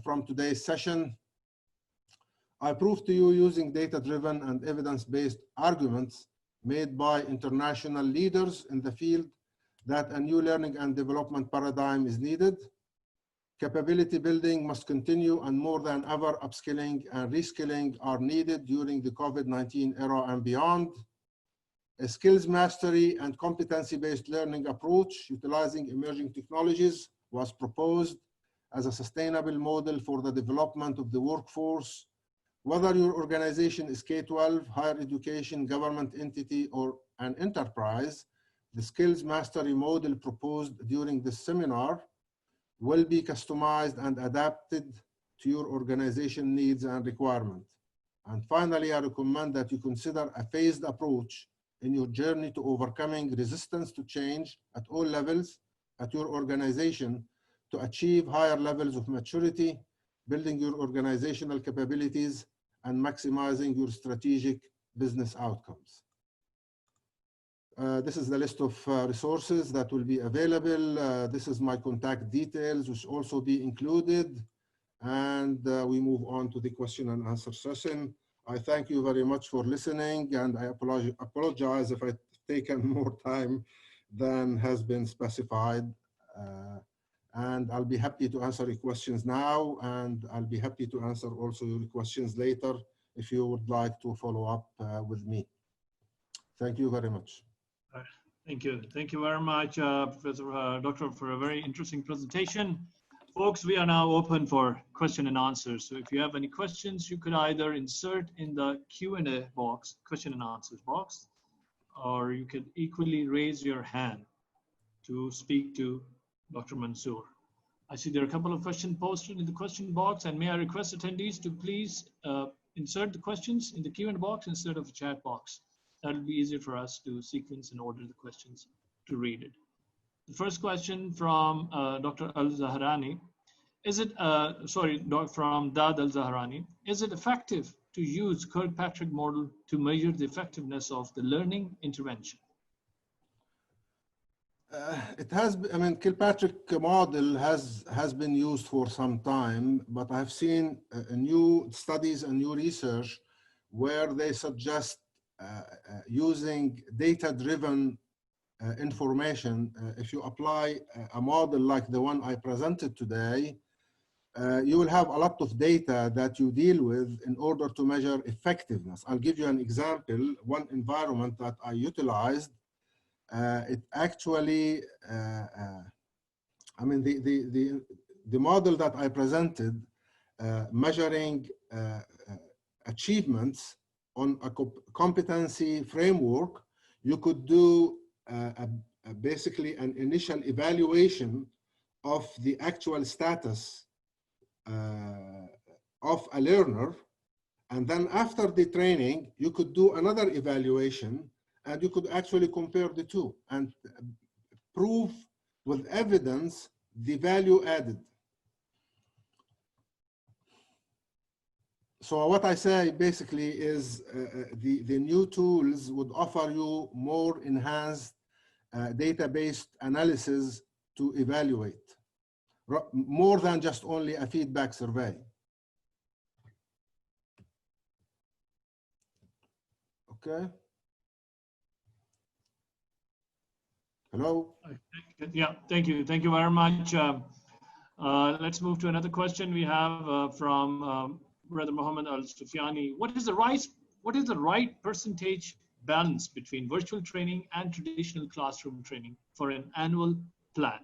[SPEAKER 1] from today's session. I prove to you using data-driven and evidence-based arguments made by international leaders in the field that a new learning and development paradigm is needed. Capability building must continue, and more than ever, upskilling and reskilling are needed during the COVID-19 era and beyond. A skills mastery and competency-based learning approach utilizing emerging technologies was proposed as a sustainable model for the development of the workforce. Whether your organization is K-12, higher education, government entity, or an enterprise, the skills mastery model proposed during this seminar will be customized and adapted to your organization needs and requirements. And finally, I recommend that you consider a phased approach in your journey to overcoming resistance to change at all levels at your organization to achieve higher levels of maturity, building your organizational capabilities, and maximizing your strategic business outcomes. This is the list of resources that will be available. This is my contact details, which also be included. And we move on to the question and answer session. I thank you very much for listening, and I apologize if I've taken more time than has been specified. And I'll be happy to answer your questions now, and I'll be happy to answer also your questions later if you would like to follow up with me. Thank you very much.
[SPEAKER 2] Thank you. Thank you very much, Professor Doctor, for a very interesting presentation. Folks, we are now open for question and answers. So if you have any questions, you could either insert in the Q&A box, question and answers box, or you could equally raise your hand to speak to Dr. Mansoor. I see there are a couple of questions posted in the question box, and may I request attendees to please insert the questions in the Q&A box instead of a chat box. That'll be easier for us to sequence and order the questions to read it. The first question from Dr. Al-Zahrani. From Dad Al-Zahrani. Is it effective to use Kirkpatrick model to measure the effectiveness of the learning intervention?
[SPEAKER 1] It has, Kirkpatrick model has been used for some time, but I've seen new studies and new research where they suggest using data-driven information. If you apply a model like the one I presented today, you will have a lot of data that you deal with in order to measure effectiveness. I'll give you an example. One environment that I utilized, it actually, the model that I presented, measuring achievements on a competency framework, you could do basically an initial evaluation of the actual status of a learner, and then after the training you could do another evaluation, and you could actually compare the two and prove with evidence the value added. So what I say basically is the new tools would offer you more enhanced data-based analysis to evaluate, more than just only a feedback survey. Okay. Hello?
[SPEAKER 2] Yeah, thank you. Thank you very much. Let's move to another question we have from Brother Mohammed Al-Sufyani. What is the right percentage balance between virtual training and traditional classroom training for an annual plan?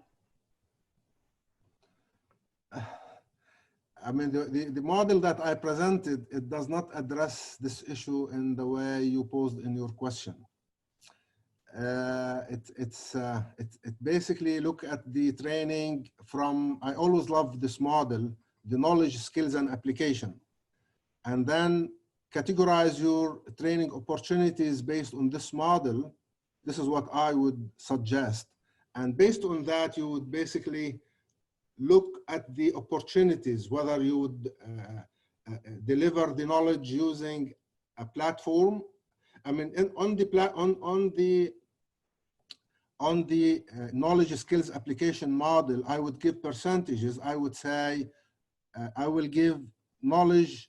[SPEAKER 1] The model that I presented, it does not address this issue in the way you posed in your question. It basically look at the training from, I always love this model, the knowledge, skills, and application, and then categorize your training opportunities based on this model. This is what I would suggest. And based on that, you would basically look at the opportunities, whether you would deliver the knowledge using a platform. On the knowledge, skills, application model, I would give percentages. I would say I will give knowledge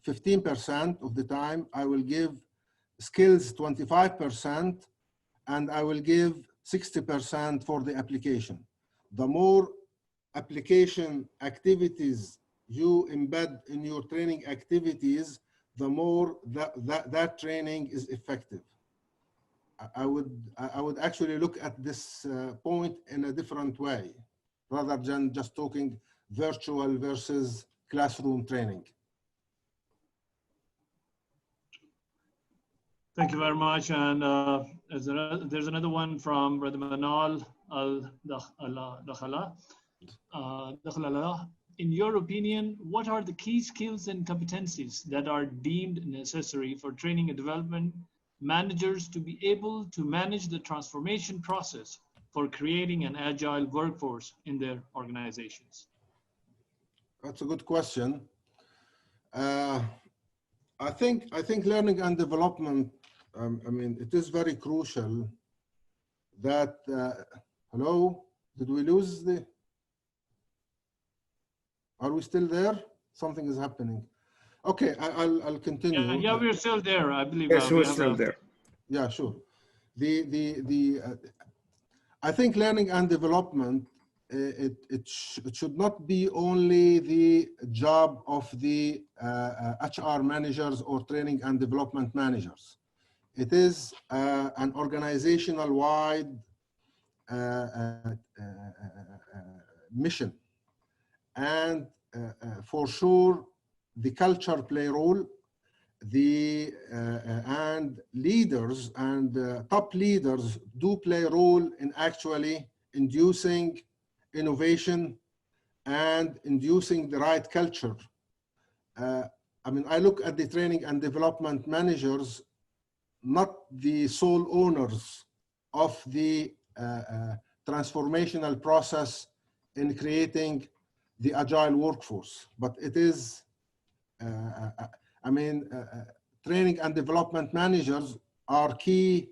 [SPEAKER 1] 15% of the time, I will give skills 25%, and I will give 60% for the application. The more application activities you embed in your training activities, the more that training is effective. I would actually look at this point in a different way, rather than just talking virtual versus classroom training.
[SPEAKER 2] Thank you very much. And there's another one from Brother Manal Al-Dakhala. In your opinion, what are the key skills and competencies that are deemed necessary for training and development managers to be able to manage the transformation process for creating an agile workforce in their organizations?
[SPEAKER 1] That's a good question. I think learning and development, it is very crucial that, hello, did we lose the, are we still there? Something is happening. Okay, I'll continue.
[SPEAKER 2] Yeah, we're still there, I believe.
[SPEAKER 3] Yes, we're still there.
[SPEAKER 1] Yeah, sure. I think learning and development, it should not be only the job of the HR managers or training and development managers. It is an organizational-wide mission. And for sure, the culture play a role. And leaders and top leaders do play a role in actually inducing innovation and inducing the right culture. I mean, I look at the training and development managers, not the sole owners of the transformational process in creating the agile workforce, but it is, training and development managers are key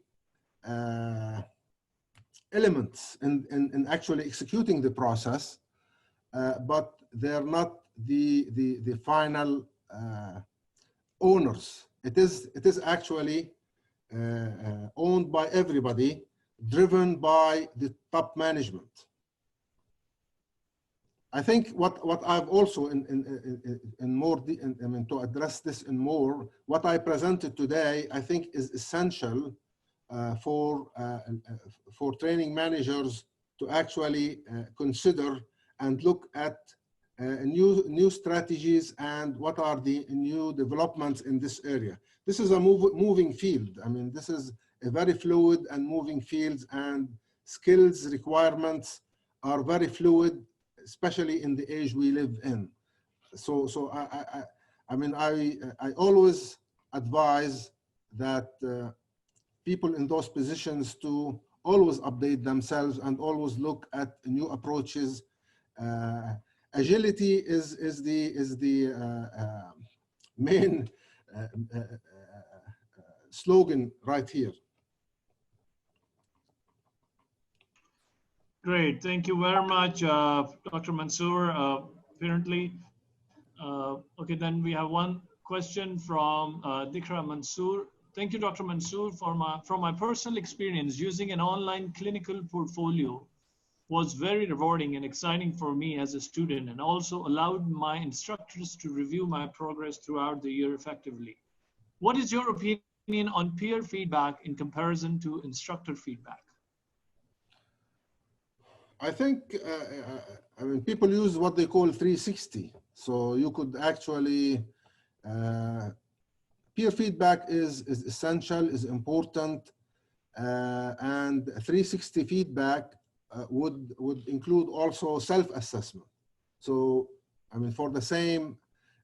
[SPEAKER 1] elements in actually executing the process, but they're not the final owners. It is actually owned by everybody, driven by the top management. I think what I've also in more, to address this in more, what I presented today, I think is essential for training managers to actually consider and look at new strategies and what are the new developments in this area. This is a moving field. I mean, this is a very fluid and moving field, and skills requirements are very fluid, especially in the age we live in. So I always advise that people in those positions to always update themselves and always look at new approaches. Agility is the main slogan right here.
[SPEAKER 2] Great, thank you very much, Dr. Mansoor. Apparently, okay, then we have one question from Dikra Mansoor. Thank you, Dr. Mansoor. From my personal experience, using an online clinical portfolio was very rewarding and exciting for me as a student, and also allowed my instructors to review my progress throughout the year effectively. What is your opinion on peer feedback in comparison to instructor feedback?
[SPEAKER 1] I think, people use what they call 360. So you could actually, peer feedback is essential, is important, and 360 feedback would include also self-assessment. So, for the same,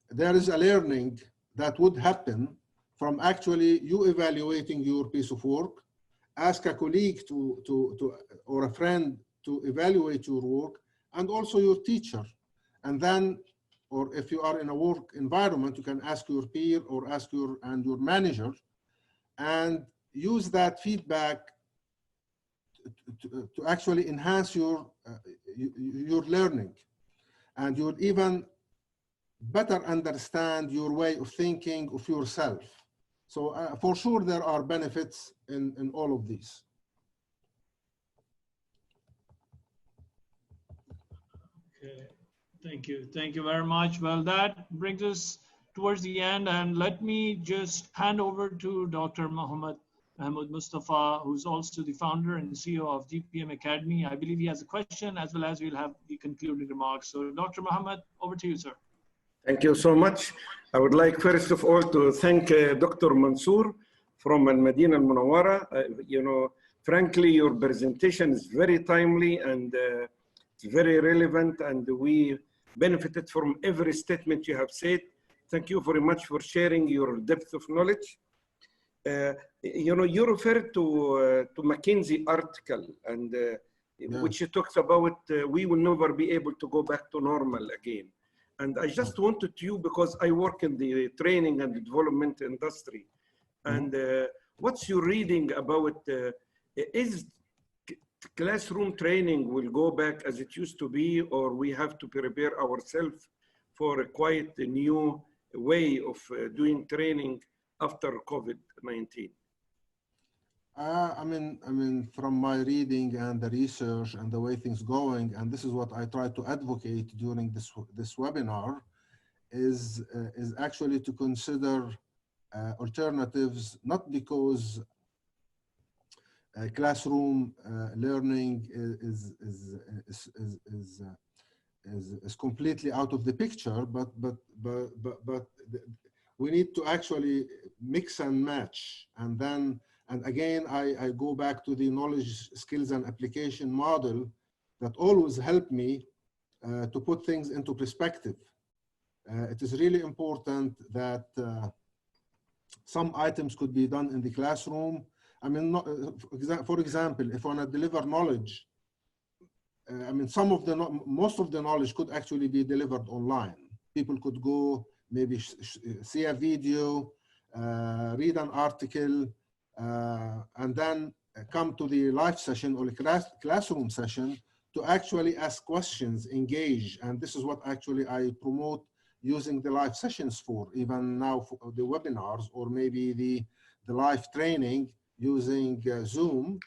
[SPEAKER 1] there is a learning that would happen from actually you evaluating your piece of work, ask a colleague or a friend to evaluate your work, and also your teacher. And then, or if you are in a work environment, you can ask your peer or ask your manager, and use that feedback to actually enhance your learning. And you'll even better understand your way of thinking of yourself. So for sure, there are benefits in all of these.
[SPEAKER 2] Okay, thank you very much. Well, that brings us towards the end, and let me just hand over to Dr. Mohamed Mustafa, who's also the founder and CEO of GPM Academy. I believe he has a question, as well as we'll have the concluding remarks. So Dr. Mohamed, over to you, sir.
[SPEAKER 3] Thank you so much. I would like first of all to thank Dr. Mansoor from Al-Madinah Al-Munawwara. Frankly, your presentation is very timely and it's very relevant, and we benefited from every statement you have said. Thank you very much for sharing your depth of knowledge. You referred to McKinsey article, and which talks about we will never be able to go back to normal again. And I just wanted you, because I work in the training and the development industry, and what's your reading about, is classroom training will go back as it used to be, or we have to prepare ourselves for a quite new way of doing training after COVID-19?
[SPEAKER 1] From my reading and the research and the way things going, and this is what I try to advocate during this webinar, is actually to consider alternatives, not because classroom learning is completely out of the picture, but we need to actually mix and match. And again, I go back to the knowledge, skills, and application model that always helped me to put things into perspective. it is really important that some items could be done in the classroom. I mean, for example, if I want to deliver knowledge, I mean, most of the knowledge could actually be delivered online. People could go, maybe see a video, read an article, and then come to the live session or the classroom session to actually ask questions, engage. And this is what actually I promote using the live sessions for, even now for the webinars, or maybe the live training using Zoom.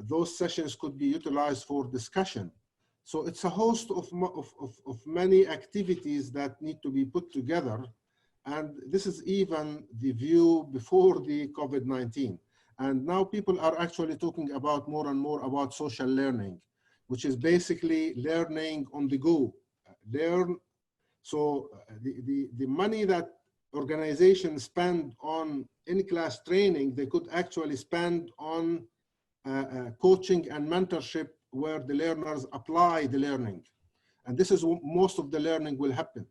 [SPEAKER 1] Those sessions could be utilized for discussion. So it's a host of many activities that need to be put together. And this is even the view before the COVID-19. And now people are actually talking about more and more about social learning, which is basically learning on the go. So the money that organizations spend on in-class training, they could actually spend on coaching and mentorship where the learners apply the learning. And this is most of the learning will happen.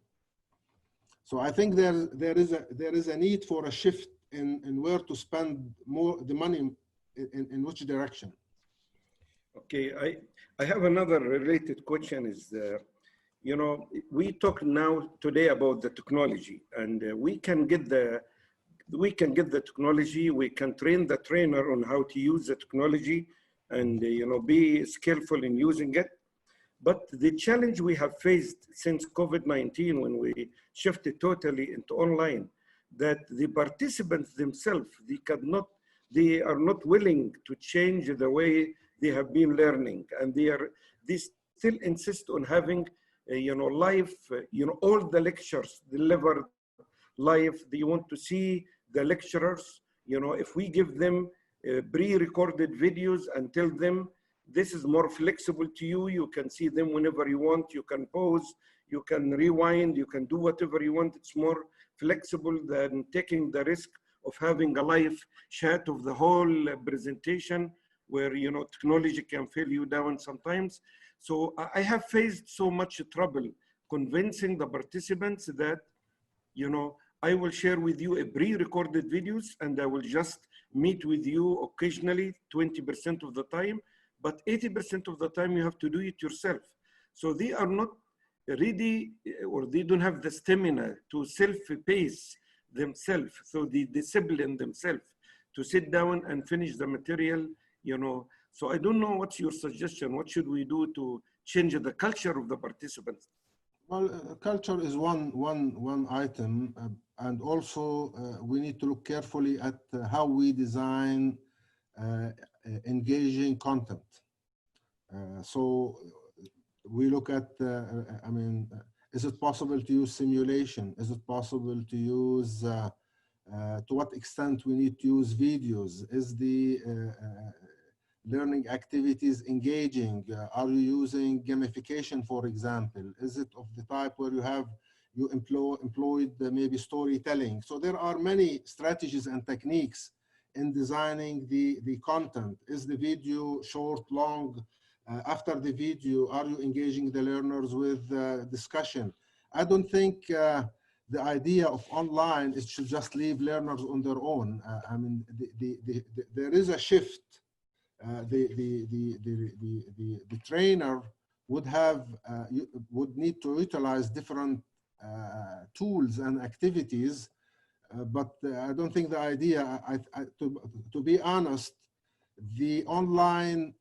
[SPEAKER 1] So I think there is a need for a shift in where to spend the money, in which direction.
[SPEAKER 3] Okay, I have another related question is, you know, we talk now today about the technology, and we can get the technology, we can train the trainer on how to use the technology and, you know, be skillful in using it. But the challenge we have faced since COVID-19, when we shifted totally into online, that the participants themselves, they are not willing to change the way they have been learning, and they still insist on having, you know, live, you know, all the lectures delivered live. They want to see the lecturers. You know, if we give them pre-recorded videos and tell them, this is more flexible to you, you can see them whenever you want, you can pause, you can rewind, you can do whatever you want. It's more flexible than taking the risk of having a live chat of the whole presentation where, you know, technology can fail you down sometimes. So I have faced so much trouble convincing the participants that, you know, I will share with you a pre-recorded videos and I will just meet with you occasionally 20% of the time, but 80% of the time you have to do it yourself. So they are not ready, or they don't have the stamina to self-pace themselves. So they discipline themselves to sit down and finish the material, you know. So I don't know, what's your suggestion? What should we do to change the culture of the participants?
[SPEAKER 1] Well, culture is one item, and also we need to look carefully at how we design engaging content. So we look at, I mean, is it possible to use simulation? Is it possible to use, to what extent we need to use videos? Is the learning activities engaging? Are you using gamification, for example? Is it of the type where you employed maybe storytelling? So there are many strategies and techniques in designing the content. Is the video short, long? After the video, are you engaging the learners with discussion? I don't think the idea of online is to just leave learners on their own. I mean, there is a shift. The trainer would need to utilize different tools and activities, but I don't think the idea, to be honest, the online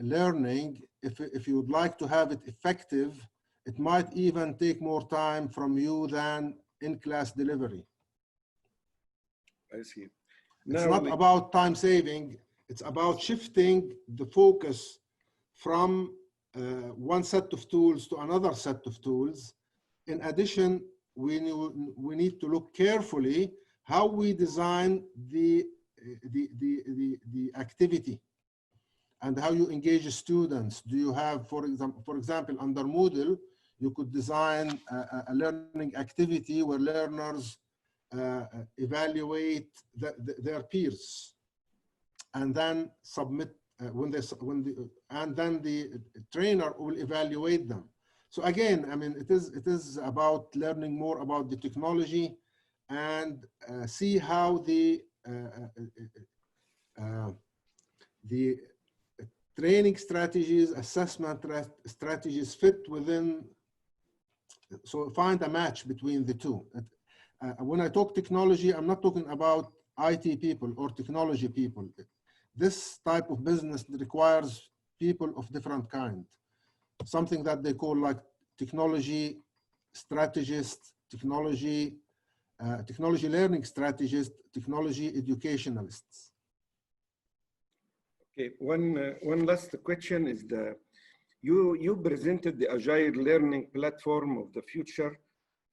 [SPEAKER 1] learning, if you would like to have it effective, it might even take more time from you than in-class delivery.
[SPEAKER 3] I see.
[SPEAKER 1] It's not about time saving, it's about shifting the focus from one set of tools to another set of tools. In addition, we need to look carefully how we design the activity and how you engage students. Do you have, for example, under Moodle, you could design a learning activity where learners evaluate their peers, and then submit and then the trainer will evaluate them. So again, I mean, it is about learning more about the technology and see how the training strategies, assessment strategies fit within. So find a match between the two. When I talk technology, I'm not talking about IT people or technology people. This type of business requires people of different kind. Something that they call like technology strategists, technology learning strategists, technology educationalists.
[SPEAKER 3] Okay, one last question is you presented the Agile Learning Platform of the future,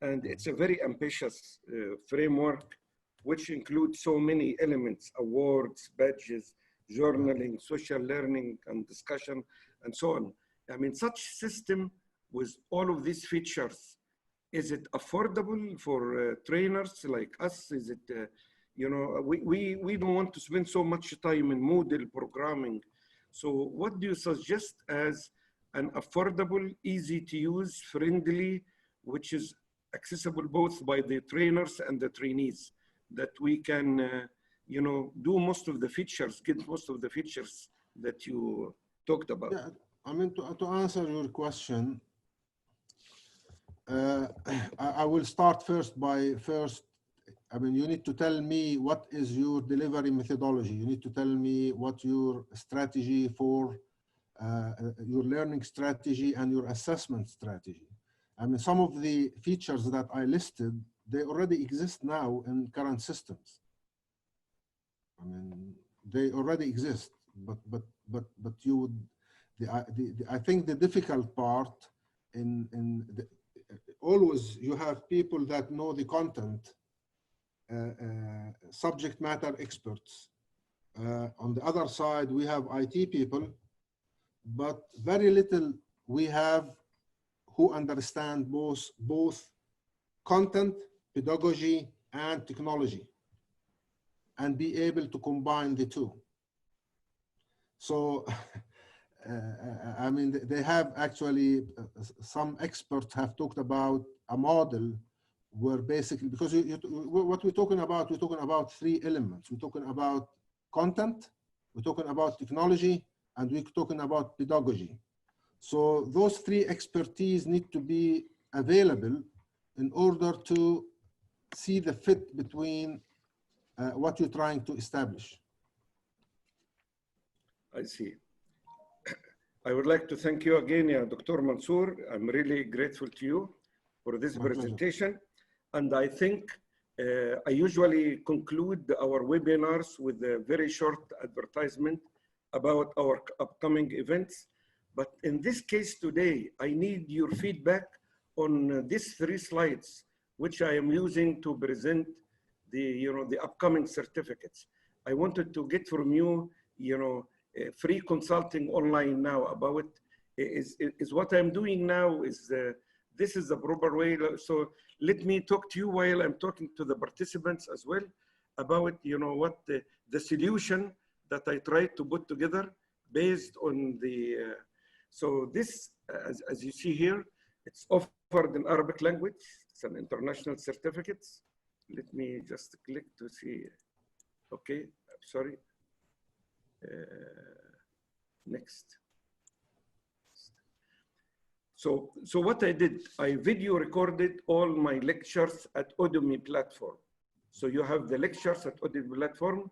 [SPEAKER 3] and it's a very ambitious framework, which includes so many elements: awards, badges, journaling, social learning, and discussion, and so on. I mean, such system with all of these features, is it affordable for trainers like us? Is it, you know, we don't want to spend so much time in Moodle programming. So what do you suggest as an affordable, easy to use, friendly, which is accessible both by the trainers and the trainees, that we can, you know, do most of the features, get most of the features that you talked about?
[SPEAKER 1] Yeah, I mean, to answer your question, I will start I mean, you need to tell me what is your delivery methodology. You need to tell me what your strategy for your learning strategy and your assessment strategy. I mean, some of the features that I listed, they already exist now in current systems. I mean, they already exist, but you would, I think the difficult part always you have people that know the content, subject matter experts. On the other side, we have IT people, but very little we have who understand both content, pedagogy, and technology, and be able to combine the two. So, I mean, they have actually, some experts have talked about a model where basically, because what we're talking about three elements. We're talking about content, we're talking about technology, and we're talking about pedagogy. So those three expertise need to be available in order to see the fit between what you're trying to establish.
[SPEAKER 3] I see. I would like to thank you again, Dr. Mansour. I'm really grateful to you for this presentation. And I think I usually conclude our webinars with a very short advertisement about our upcoming events. But in this case today, I need your feedback on these 3 slides, which I am using to present the upcoming certificates. I wanted to get from you, free consulting online now about is what I'm doing now this is the proper way. So let me talk to you while I'm talking to the participants as well about what the solution that I tried to put together based on the so this as you see here, it's offered in Arabic language. It's an international certificate. Let me just click to see. Okay, sorry. Next. So what I did, I video recorded all my lectures at Udemy platform. So you have the lectures at Udemy platform,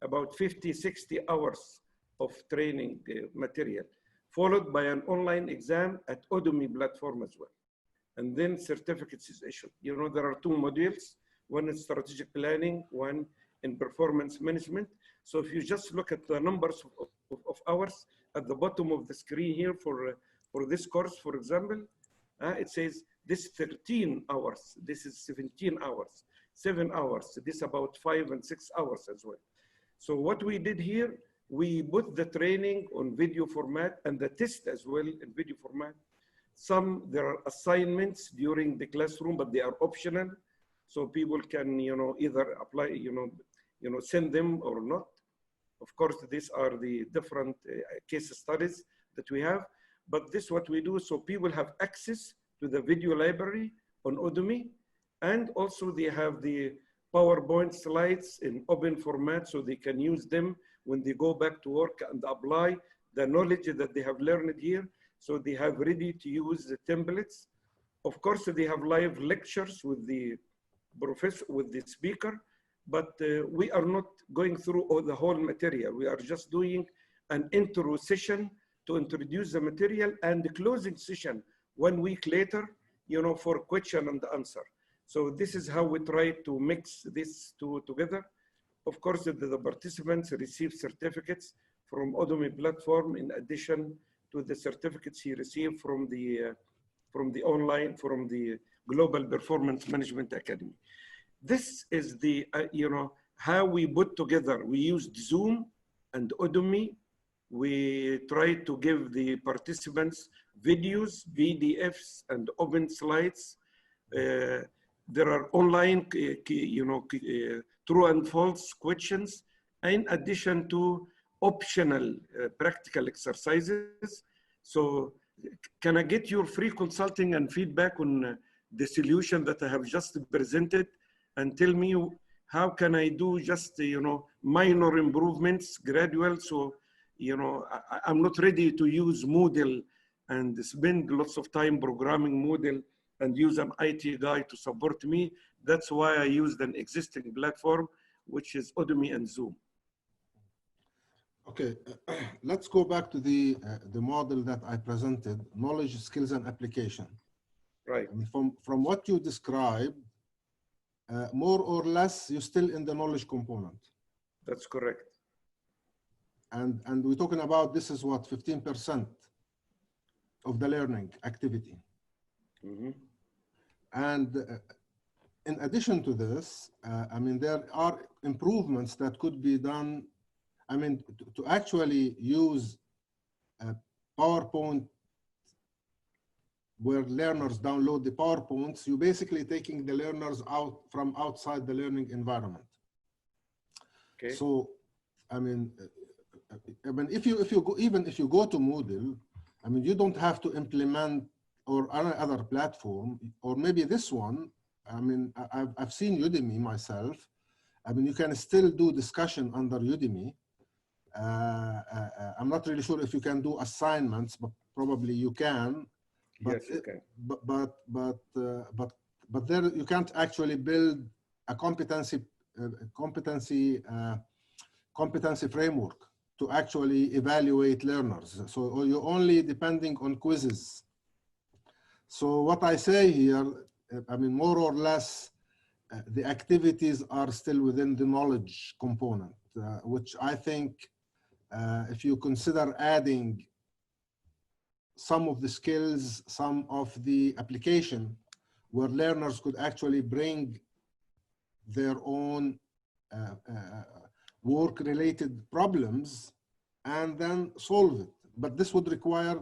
[SPEAKER 3] about 50, 60 hours of training material, followed by an online exam at Udemy platform as well. And then certificates is issued. There are 2 modules, one in strategic planning, one in performance management. So if you just look at the numbers of hours at the bottom of the screen here for this course, for example, it says this 13 hours, this is 17 hours, 7 hours, this about 5 and 6 hours as well. So what we did here, we put the training on video format and the test as well in video format. There are assignments during the classroom, but they are optional. So people can, either apply, send them or not. Of course, these are the different case studies that we have. But this is what we do, so people have access to the video library on Udemy, and also they have the PowerPoint slides in open format, so they can use them when they go back to work and apply the knowledge that they have learned here. So they have ready to use the templates. Of course, they have live lectures with the professor, with the speaker, but we are not going through all the whole material. We are just doing an intro session to introduce the material, and the closing session 1 week later, you know, for question and answer. So this is how we try to mix these two together. Of course, the participants receive certificates from Udemy platform in addition to the certificates he received from the online, from the Global Performance Management Academy. This is the, you know, how we put together. We used Zoom and Udemy. We try to give the participants videos, PDFs, and open slides. There are online, you know, true and false questions, in addition to optional practical exercises. So can I get your free consulting and feedback on the solution that I have just presented, and tell me how can I do just, you know, minor improvements, gradual, so, you know, I'm not ready to use Moodle and spend lots of time programming Moodle and use an IT guy to support me. That's why I used an existing platform, which is Udemy and Zoom.
[SPEAKER 1] Okay, let's go back to the model that I presented, knowledge, skills, and application.
[SPEAKER 3] Right.
[SPEAKER 1] I mean, from what you described, more or less, you're still in the knowledge component.
[SPEAKER 3] That's correct.
[SPEAKER 1] And we're talking about, this is what, 15% of the learning activity.
[SPEAKER 3] Mm-hmm.
[SPEAKER 1] And in addition to this, I mean, there are improvements that could be done. I mean, to actually use PowerPoint, where learners download the PowerPoints, you're basically taking the learners out from outside the learning environment.
[SPEAKER 3] Okay.
[SPEAKER 1] So, I mean, if you go to Moodle, I mean, you don't have to implement or other platform, or maybe this one. I mean, I've seen Udemy myself. I mean, you can still do discussion under Udemy. I'm not really sure if you can do assignments, but probably you can. But
[SPEAKER 3] yes, you can.
[SPEAKER 1] But there you can't actually build a competency framework to actually evaluate learners. So you're only depending on quizzes. So what I say here, I mean, more or less, the activities are still within the knowledge component, which I think if you consider adding some of the skills, some of the application, where learners could actually bring their own work-related problems and then solve it. But this would require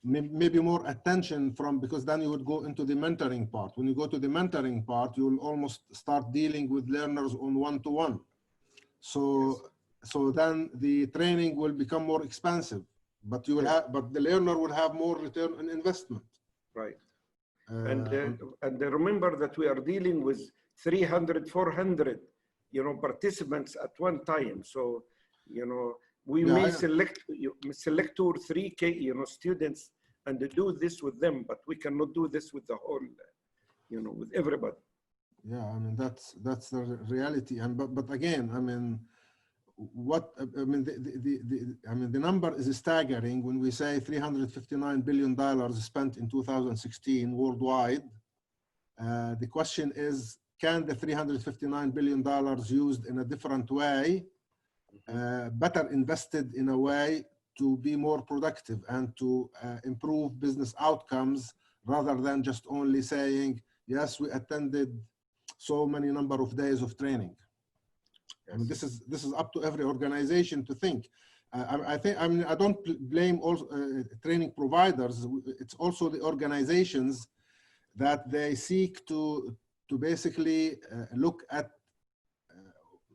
[SPEAKER 1] maybe more attention because then you would go into the mentoring part. When you go to the mentoring part, you will almost start dealing with learners on one-to-one. So then the training will become more expensive, but you will have, but the learner will have more return on investment.
[SPEAKER 3] Right. And remember that we are dealing with 300, 400, you know, participants at one time. So, you know, we may select 2 or 3 you know, students and do this with them, but we cannot do this with the whole, you know, with everybody.
[SPEAKER 1] Yeah, I mean, that's the reality. And but again, I mean, the number is staggering when we say $359 billion spent in 2016 worldwide. The question is, can the $359 billion used in a different way, better invested in a way to be more productive and to improve business outcomes, rather than just only saying, yes, we attended so many number of days of training. I mean, this is up to every organization to think. I don't blame all training providers. It's also the organizations that they seek to basically look at.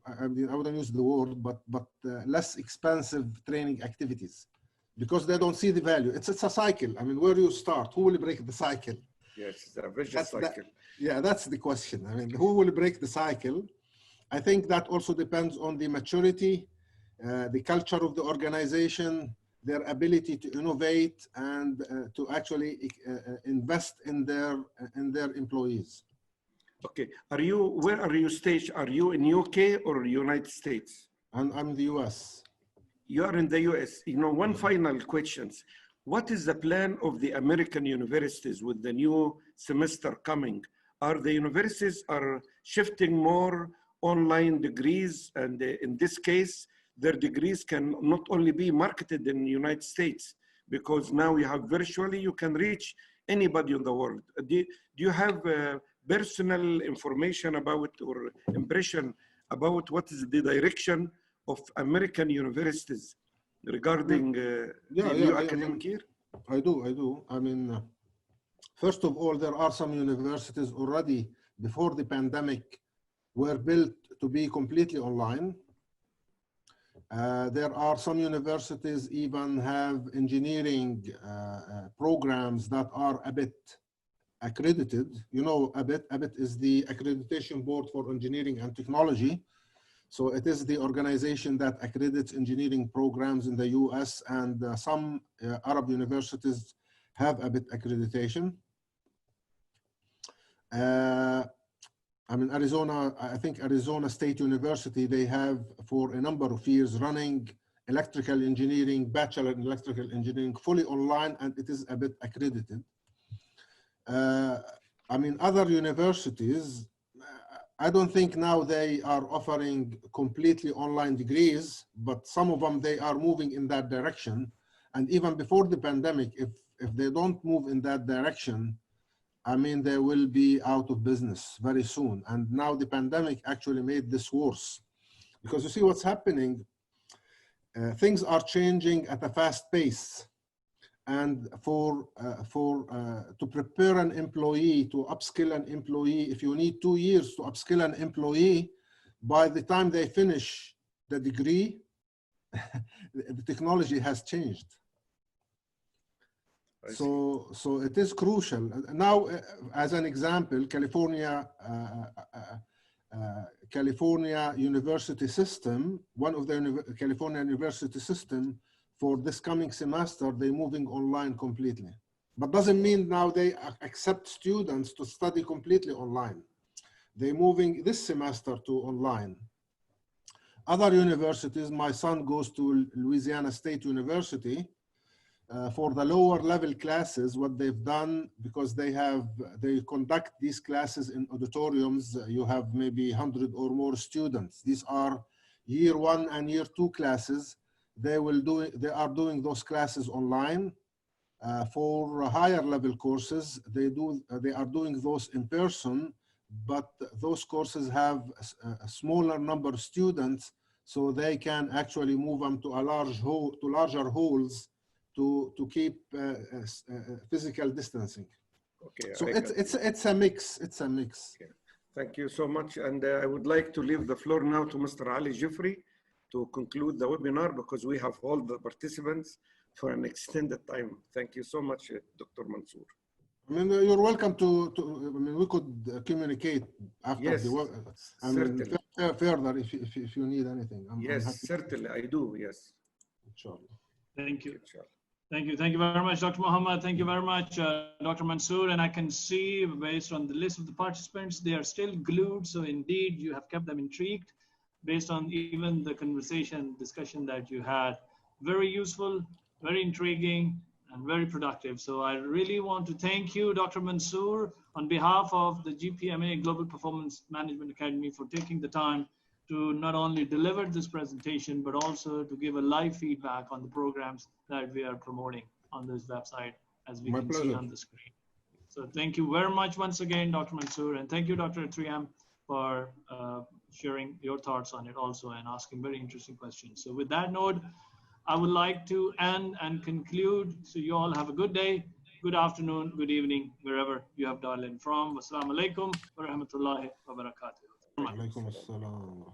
[SPEAKER 1] I mean, I wouldn't use the word, but less expensive training activities. because they don't see the value. It's a cycle. I mean, where do you start? Who will break the cycle?
[SPEAKER 3] Yes, it's a vicious cycle.
[SPEAKER 1] Yeah, that's the question. I mean, who will break the cycle? I think that also depends on the maturity, the culture of the organization, their ability to innovate and to actually invest in their employees.
[SPEAKER 3] Okay, where are you staged? Are you in UK or United States?
[SPEAKER 1] I'm in the US.
[SPEAKER 3] You are in the US. You know, one final question. What is the plan of the American universities with the new semester coming? Are the universities shifting more online degrees? And in this case, their degrees can not only be marketed in the United States, because now you have virtually, you can reach anybody in the world. Do you have personal information about or impression about what is the direction of American universities regarding the new academic year?
[SPEAKER 1] I do. I mean, first of all, there are some universities already before the pandemic were built to be completely online. There are some universities even have engineering programs that are a bit accredited. You know, ABIT is the Accreditation Board for Engineering and Technology. So it is the organization that accredits engineering programs in the US, and some Arab universities have ABIT accreditation. I mean, Arizona, I think Arizona State University, they have for a number of years running electrical engineering, bachelor in electrical engineering, fully online, and it is ABIT accredited. I mean, other universities, I don't think now they are offering completely online degrees, but some of them, they are moving in that direction. And even before the pandemic, if they don't move in that direction, I mean, they will be out of business very soon. And now the pandemic actually made this worse, because you see what's happening. Things are changing at a fast pace. And to prepare an employee, to upskill an employee, if you need 2 years to upskill an employee, by the time they finish the degree, the technology has changed. So it is crucial. Now, as an example, California University System, one of the California University System, for this coming semester, they're moving online completely. But doesn't mean now they accept students to study completely online. They're moving this semester to online. Other universities, my son goes to Louisiana State University. For the lower level classes, what they've done, because they conduct these classes in auditoriums, you have maybe 100 or more students. These are year 1 and year 2 classes. They are doing those classes online. For higher level courses, they are doing those in person, but those courses have a smaller number of students, so they can actually move them to larger halls to keep physical distancing.
[SPEAKER 3] Okay.
[SPEAKER 1] So it's a mix. It's a mix.
[SPEAKER 3] Okay. Thank you so much, and I would like to leave the floor now to Mr. Ali Jeffrey to conclude the webinar, because we have all the participants for an extended time. Thank you so much, Dr. Mansour.
[SPEAKER 1] I mean, you're welcome to I mean, we could communicate after
[SPEAKER 3] yes,
[SPEAKER 1] the work. I mean, further if you need anything.
[SPEAKER 3] Yes, certainly, I do, yes.
[SPEAKER 1] Inshallah.
[SPEAKER 2] Thank you.
[SPEAKER 3] Inshallah.
[SPEAKER 2] Thank you. Thank you very much, Dr. Mohammed. Thank you very much, Dr. Mansour. And I can see based on the list of the participants, they are still glued. So indeed, you have kept them intrigued based on even the discussion that you had. Very useful, very intriguing, and very productive. So I really want to thank you, Dr. Mansour, on behalf of the GPMA Global Performance Management Academy, for taking the time to not only deliver this presentation, but also to give a live feedback on the programs that we are promoting on this website, as we can see on the screen. So thank you very much once again, Dr. Mansour, and thank you, Dr. 3M, for sharing your thoughts on it also and asking very interesting questions. So with that note, I would like to end and conclude. So you all have a good day, good afternoon, good evening, wherever you have dialed in from. Wassalamu alaikum wa rahmatullahi wa barakatuh.
[SPEAKER 1] Alaikum assalam.